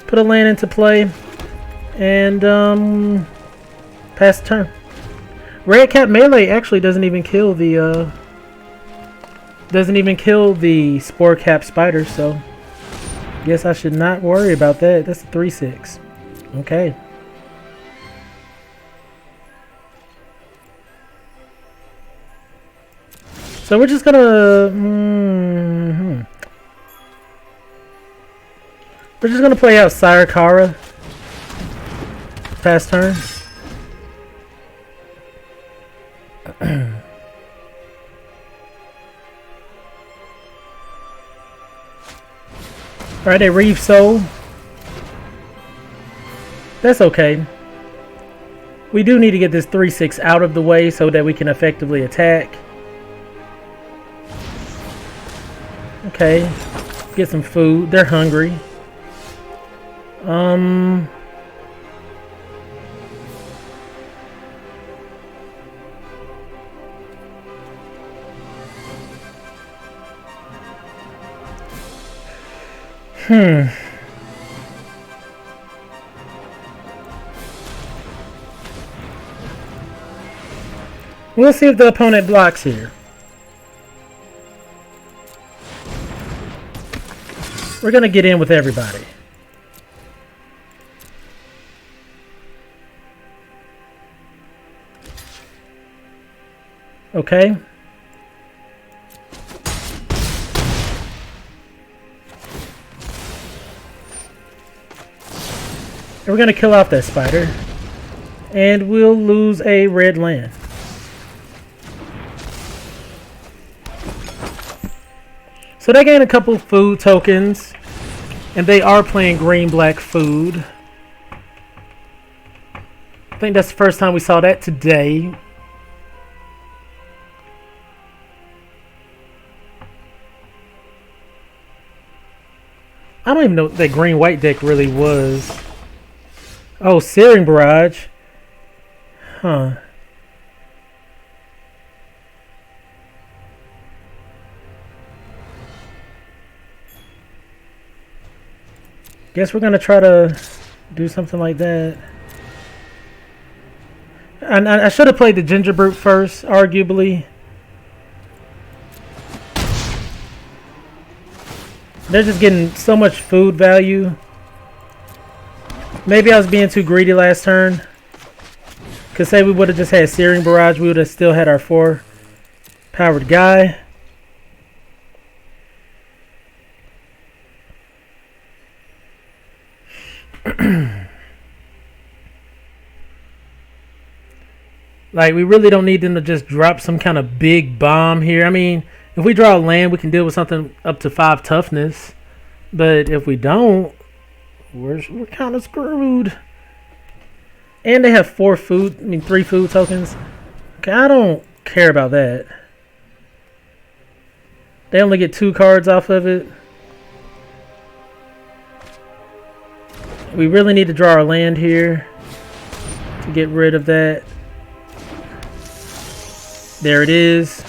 Put a land into play. And pass the turn. Red Cap Melee actually doesn't even kill the... Spore Cap Spider, so... Guess I should not worry about that. That's a 3/6. Okay. So we're just gonna... We're just gonna play out Sire Kara. Pass turn. Alright, a Reeve Soul. That's okay. We do need to get this 3/6 out of the way so that we can effectively attack. Okay. Get some food. They're hungry. We'll see if the opponent blocks here. We're gonna get in with everybody. Okay. And we're gonna kill off that spider. And we'll lose a red land. So they gained a couple food tokens. And they are playing green-black food. I think that's the first time we saw that today. I don't even know what that green-white deck really was. Oh, Searing Barrage. Huh. Guess we're gonna try to do something like that. And I should have played the Ginger Brute first, arguably. They're just getting so much food value. Maybe I was being too greedy last turn. Cause say we would have just had Searing Barrage, we would have still had our 4 powered guy. Like, we really don't need them to just drop some kind of big bomb here. I mean, if we draw a land, we can deal with something up to 5 toughness. But if we don't, we're kind of screwed. And they have 3 food tokens. Okay, I don't care about that. They only get 2 cards off of it. We really need to draw our land here to get rid of that. There it is.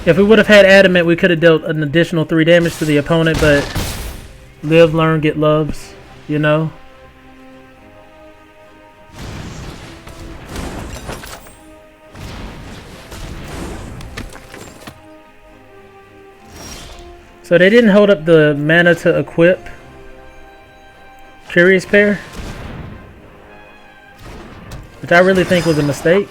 If we would have had Adamant, we could have dealt an additional 3 damage to the opponent, but live, learn, get loves, you know? So they didn't hold up the mana to equip Curious Pair, which I really think was a mistake.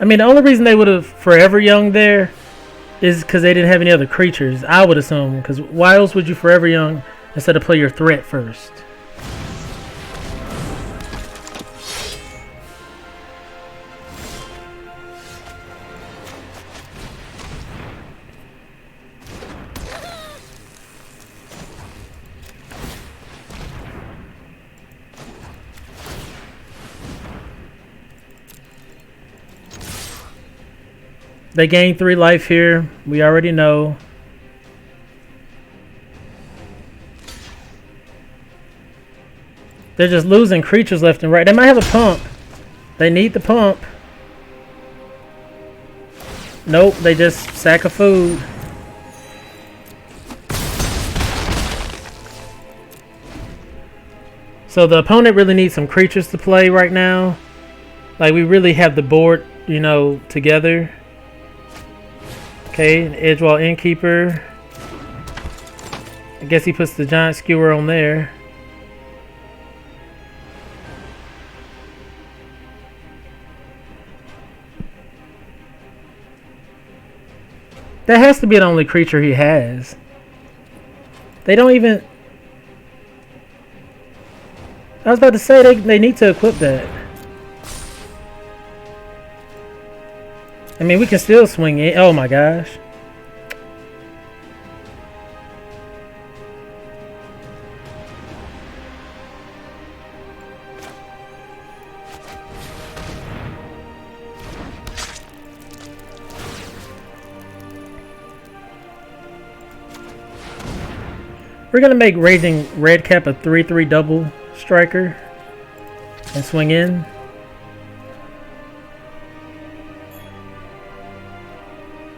I mean, the only reason they would have Forever Young there is because they didn't have any other creatures, I would assume. Because why else would you Forever Young instead of play your threat first? They gain 3 life here. We already know. They're just losing creatures left and right. They might have a pump. They need the pump. Nope, they just sack of food. So the opponent really needs some creatures to play right now. Like, we really have the board, you know, together. Okay, an Edgewall Innkeeper. I guess he puts the Giant Skewer on there. That has to be the only creature he has. They don't even... I was about to say they need to equip that. I mean, we can still swing it. Oh my gosh. We're going to make Raging Redcap a 3/3 double striker and swing in.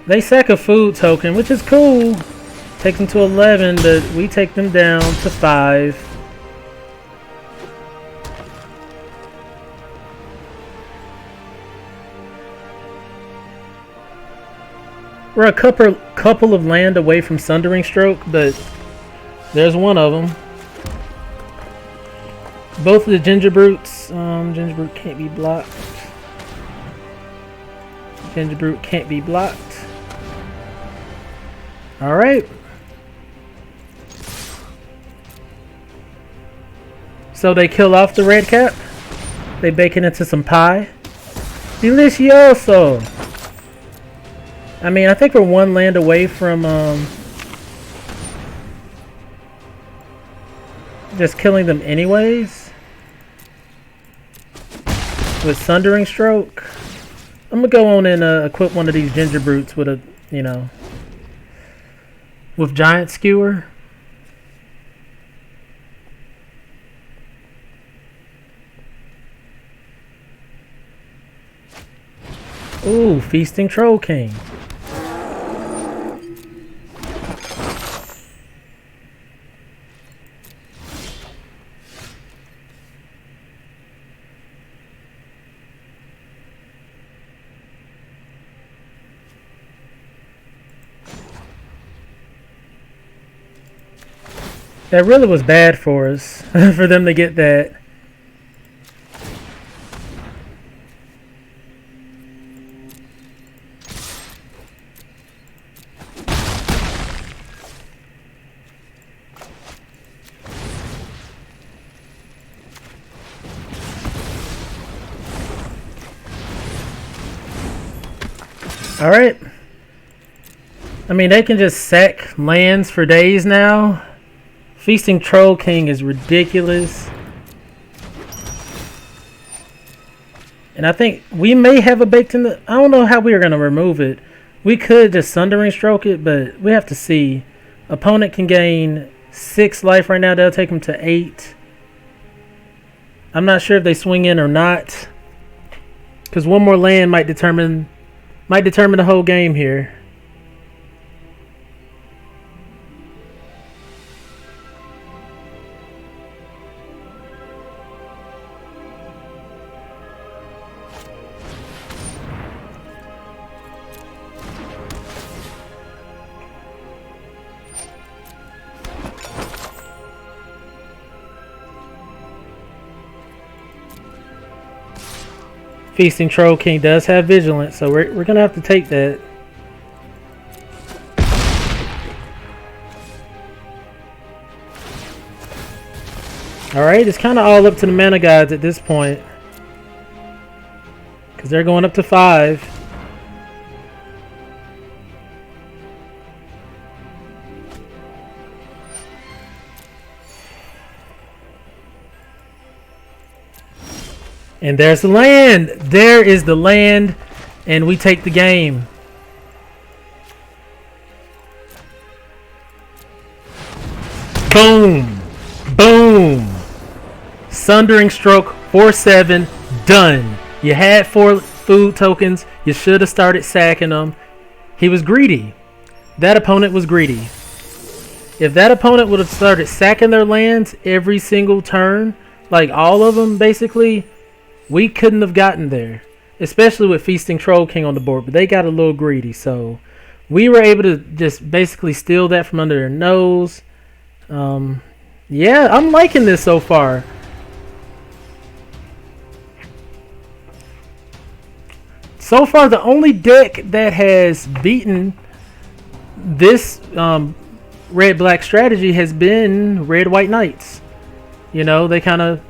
They sack a food token, which is cool. Takes them to 11, but we take them down to 5. We're a couple of land away from Sundering Stroke, but there's one of them. Both of the Ginger Brutes. Ginger Brute can't be blocked. Gingerbrute can't be blocked. Alright. So they kill off the red cap. They bake it into some pie. Delicioso! I mean, I think we're one land away from just killing them anyways. With Sundering Stroke. I'm gonna go on and equip one of these Gingerbrutes with a, you know, with Giant Skewer. Ooh, Feasting Troll King. That really was bad for us, for them to get that. Alright. I mean, they can just sack lands for days now. Feasting Troll King is ridiculous. And I think we may have a baked in the... I don't know how we are going to remove it. We could just Sundering Stroke it, but we have to see. Opponent can gain 6 life right now. That'll take them to 8. I'm not sure if they swing in or not. Because one more land might determine the whole game here. Feasting Troll King does have Vigilance, so we're going to have to take that. Alright, it's kind of all up to the mana gods at this point. Because they're going up to 5. And there's the land. There is the land. And we take the game. Boom. Boom. Sundering Stroke 4/7. Done. You had 4 food tokens. You should have started sacking them. He was greedy. That opponent was greedy. If that opponent would have started sacking their lands every single turn, like all of them basically, we couldn't have gotten there, especially with Feasting Troll King on the board, but they got a little greedy, so we were able to just basically steal that from under their nose. Yeah, I'm liking this so far. So far, the only deck that has beaten this red-black strategy has been Red-White Knights. You know, they kind of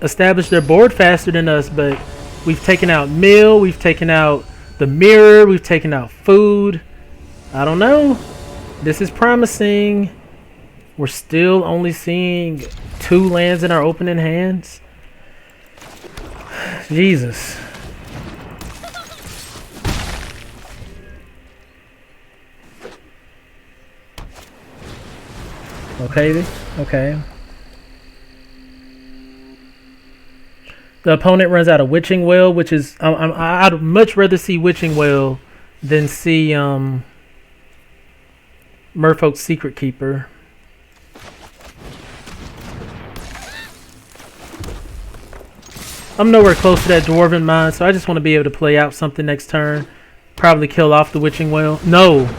established their board faster than us, but we've taken out Mill, we've taken out the Mirror, we've taken out Food. I don't know. This is promising. We're still only seeing 2 lands in our opening hands. Jesus. Okay, okay. The opponent runs out of Witching Well, which is... I'd much rather see Witching Well than see Merfolk's Secret Keeper. I'm nowhere close to that Dwarven Mine, so I just want to be able to play out something next turn. Probably kill off the Witching Well. No!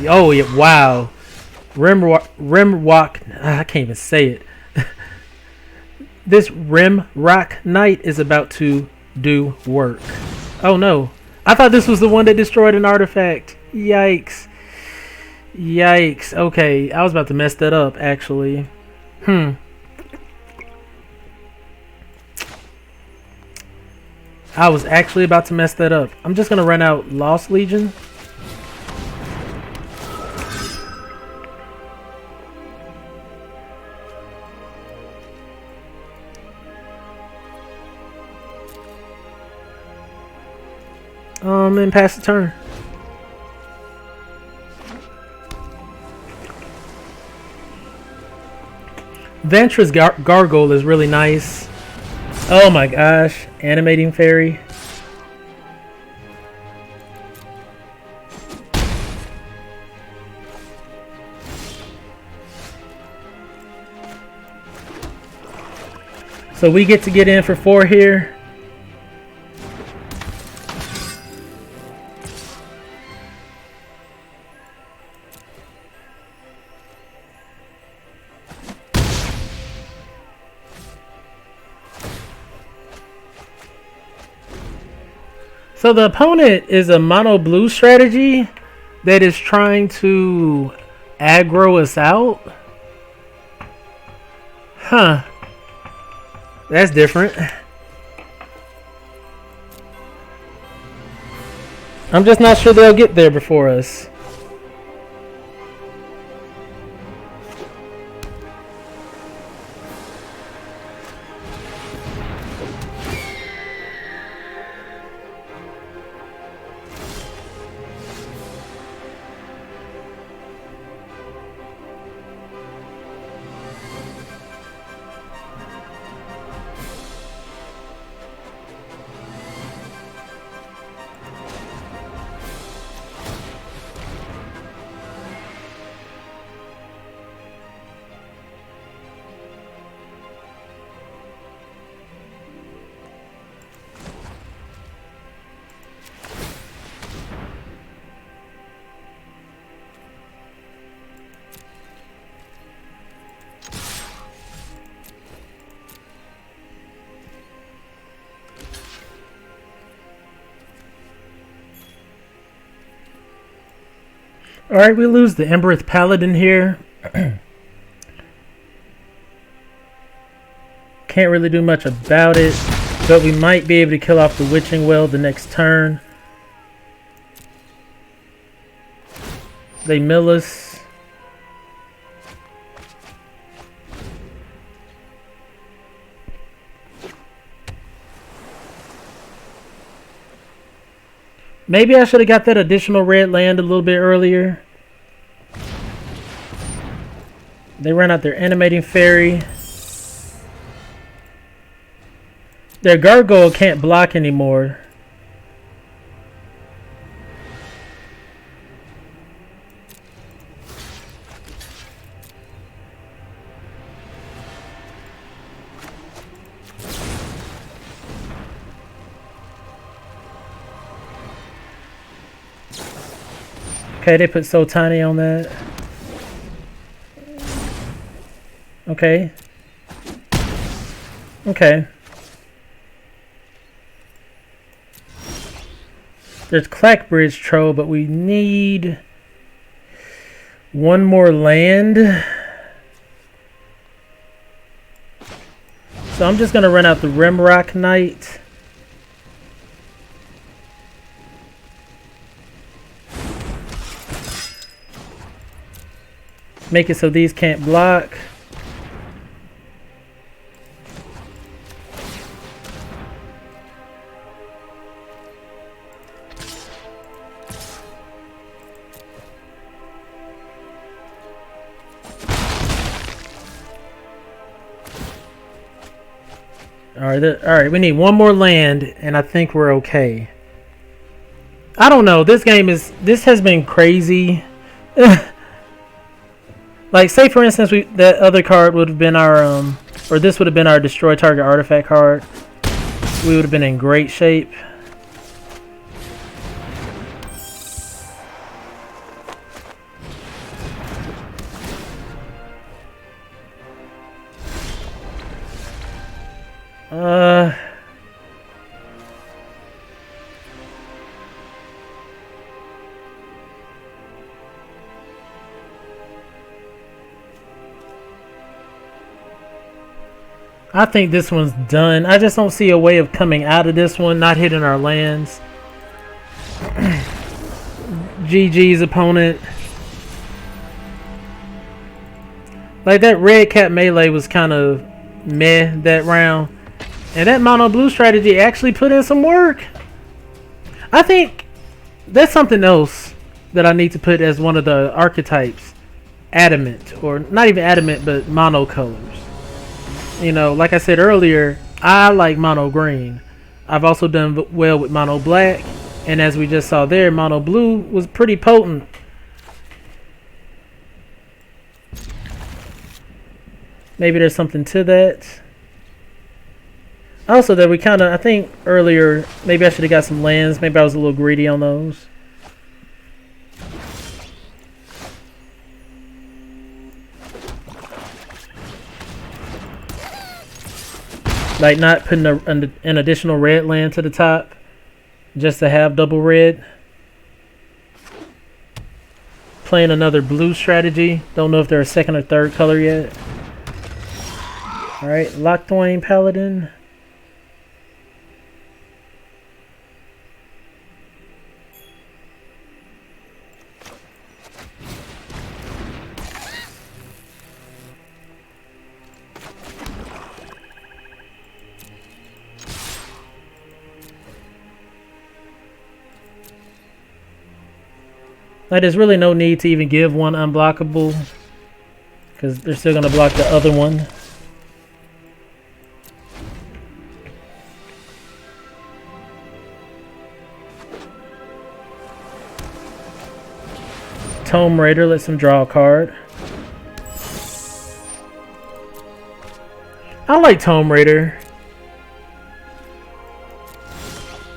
Oh, yeah, wow. Rimrock... I can't even say it. This Rimrock Knight is about to do work. Oh no. I thought this was the one that destroyed an artifact. Yikes. Yikes. Okay, I was about to mess that up, actually. I was actually about to mess that up. I'm just going to run out Lost Legion. And pass the turn. Ventress Gargoyle is really nice. Oh my gosh, animating fairy. So we get to get in for 4 here. So the opponent is a mono blue strategy that is trying to aggro us out. Huh. That's different. I'm just not sure they'll get there before us. Alright, we lose the Embereth Paladin here. Can't really do much about it, but we might be able to kill off the Witching Well the next turn. They mill us. Maybe I should have got that additional red land a little bit earlier. They run out their animating fairy. Their gargoyle can't block anymore. Okay, they put So Tiny on that. Okay. Okay. There's Clackbridge Troll, but we need one more land. So I'm just going to run out the Rimrock Knight. Make it so these can't block. Alright, we need one more land, and I think we're okay. I don't know. This has been crazy. Like, say for instance, that other card would have been our, or this would have been our destroy target artifact card. We would have been in great shape. I think this one's done. I just don't see a way of coming out of this one, not hitting our lands. GG's opponent. Like, that red cap melee was kind of meh that round. And that mono blue strategy actually put in some work. I think that's something else that I need to put as one of the archetypes. Adamant, or not even adamant, but mono colors. You know, like I said earlier, I like mono green. I've also done well with mono black, and as we just saw there, mono blue was pretty potent. Maybe there's something to that. Also, that we kind of, I think earlier, maybe I should have got some lands. Maybe I was a little greedy on those. Like not putting an additional red land to the top just to have double red. Playing another blue strategy. Don't know if they're a second or third color yet. Alright, Lockthwain Paladin. Like, there's really no need to even give one unblockable, because they're still going to block the other one. Tome Raider lets him draw a card. I like Tome Raider.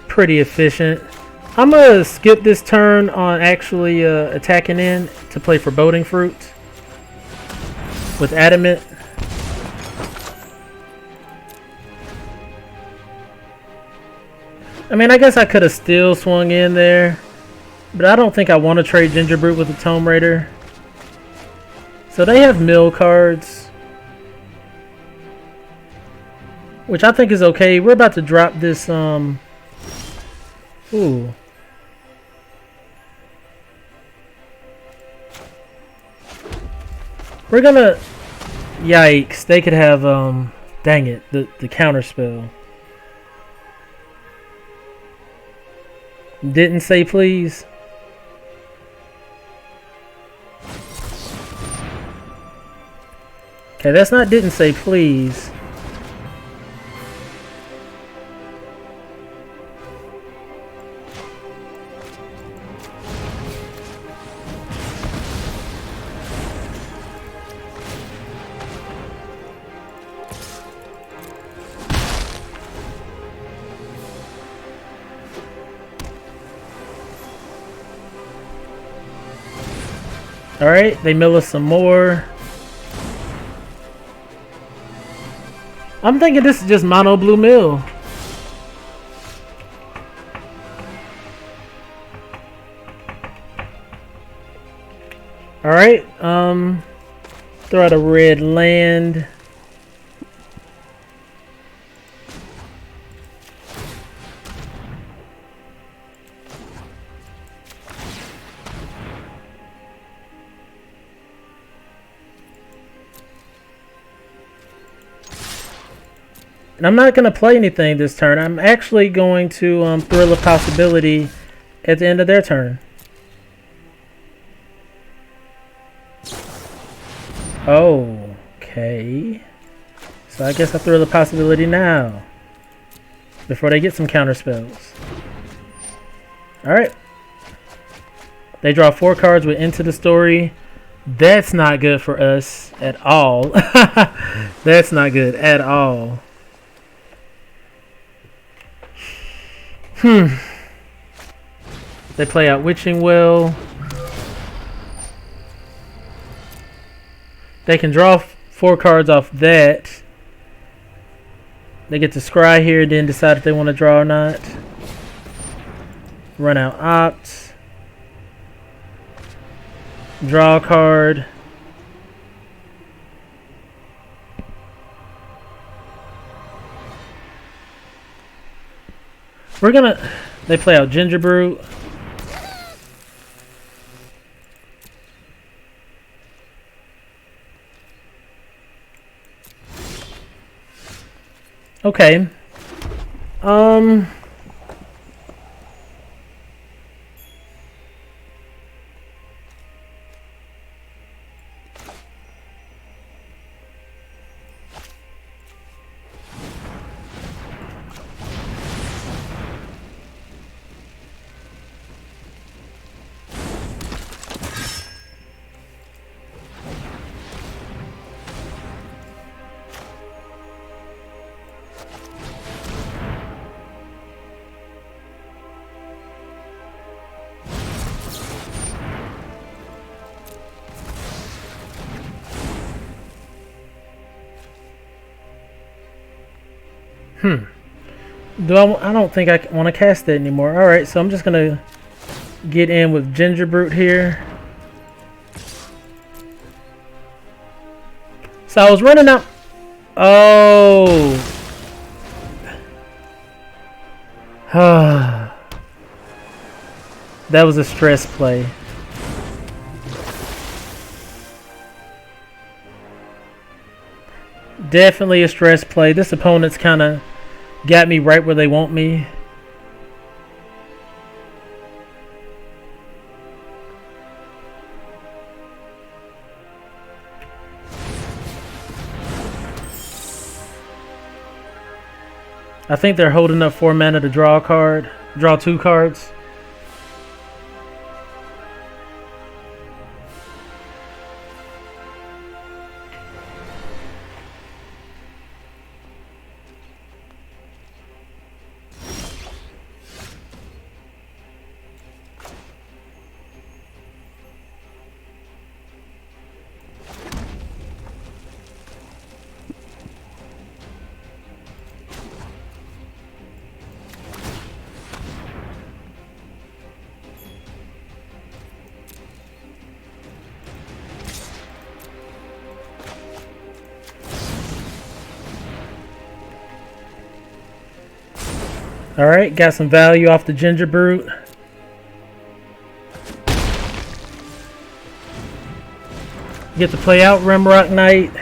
Pretty efficient. I'm going to skip this turn on actually attacking in to play Foreboding Fruit with Adamant. I mean, I guess I could have still swung in there, but I don't think I want to trade Gingerbrute with the Tome Raider. So they have mill cards, which I think is okay. We're about to drop this, ooh. We're gonna... Yikes. They could have, dang it, the counter spell. Didn't say please. Okay, that's not didn't say please. Alright, they mill us some more. I'm thinking this is just mono blue mill. Alright, throw out a red land. And I'm not going to play anything this turn. I'm actually going to thrill a possibility at the end of their turn. Okay. So I guess I thrill a possibility now. Before they get some counter spells. Alright. They draw 4 cards with Into the Story. That's not good for us at all. That's not good at all. They play out Witching Well. They can draw 4 cards off that. They get to scry here, then decide if they want to draw or not. Run out Opt. Draw a card. We're gonna... They play out Ginger Brute. Okay. I don't think I want to cast that anymore. Alright, so I'm just going to get in with Ginger Brute here. So I was running out. Oh. That was a stress play. Definitely a stress play. This opponent's kind of got me right where they want me. I think they're holding up 4 mana to draw a card. Draw 2 cards. Alright, got some value off the Ginger Brute. Get to play out Rimrock Knight.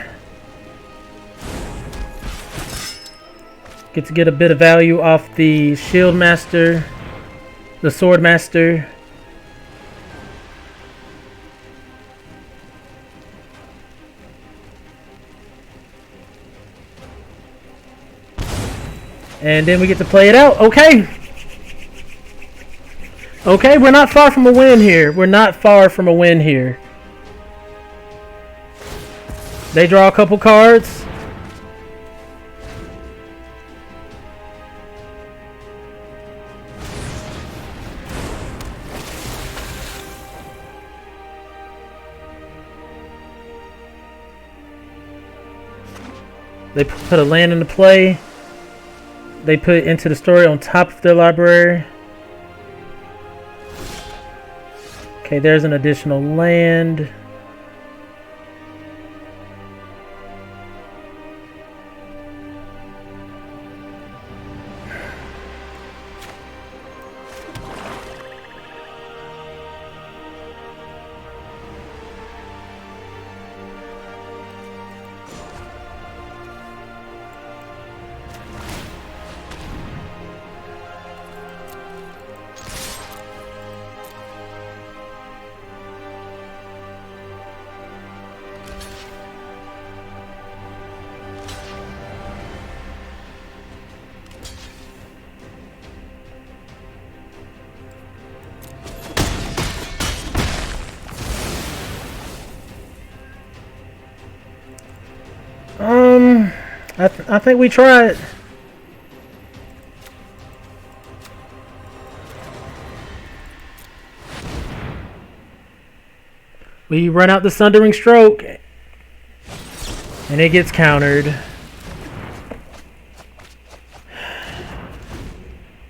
Get to get a bit of value off the Shield Master, the Sword Master. And then we get to play it out. Okay. Okay, we're not far from a win here. We're not far from a win here. They draw a couple cards. They put a land into play. They put Into the Story on top of their library. Okay, there's an additional land. I think we tried. We run out the Sundering Stroke, and it gets countered.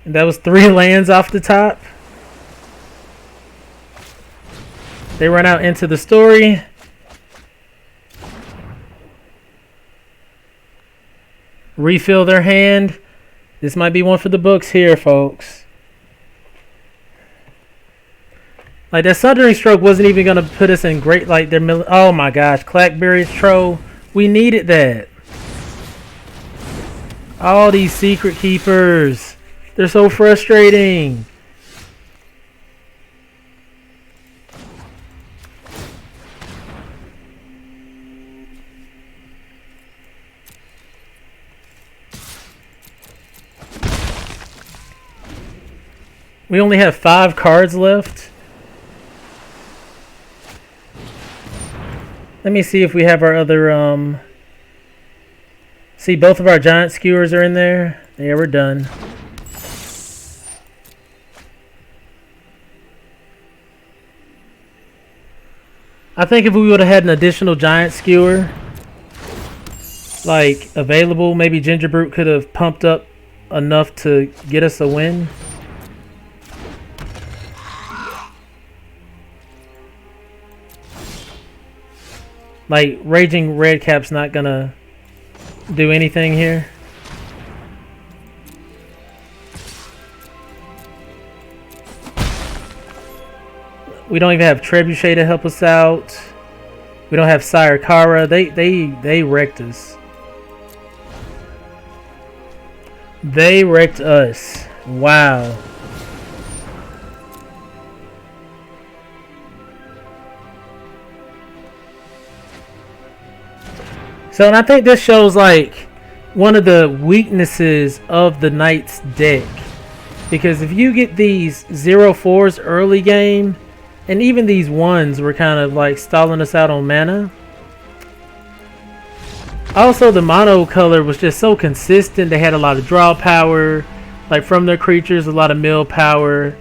And that was 3 lands off the top. They run out Into the Story. Refill their hand, This might be one for the books here, folks. Like, that Sundering Stroke wasn't even going to put us in great, like, their oh my gosh, Clackberry's Troll. We needed that. All these secret keepers. They're so frustrating. We only have 5 cards left. Let me see if we have our other, see, both of our giant skewers are in there. Yeah, we're done. I think if we would have had an additional giant skewer, like, available, maybe Ginger Brute could have pumped up enough to get us a win. Like, Raging Redcap's not gonna do anything here. We don't even have Trebuchet to help us out. We don't have Sire Kara. They wrecked us. They wrecked us. Wow. So, and I think this shows, like, one of the weaknesses of the Knight's deck. Because if you get these 0/4s early game, and even these 1s were kind of, like, stalling us out on mana. Also, the mono color was just so consistent. They had a lot of draw power, like, from their creatures, a lot of mill power.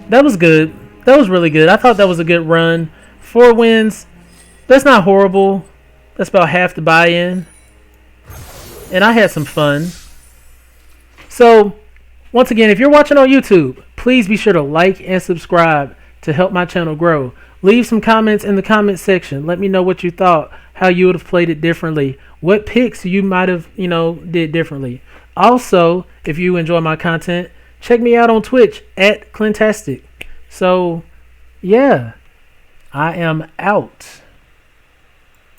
That was good. That was really good. I thought that was a good run. 4 wins. That's not horrible. That's about half the buy-in. And I had some fun. So, once again, if you're watching on YouTube, please be sure to like and subscribe to help my channel grow. Leave some comments in the comment section. Let me know what you thought, how you would have played it differently, what picks you might have, did differently. Also, if you enjoy my content, check me out on Twitch @Clintastik. So, yeah, I am out.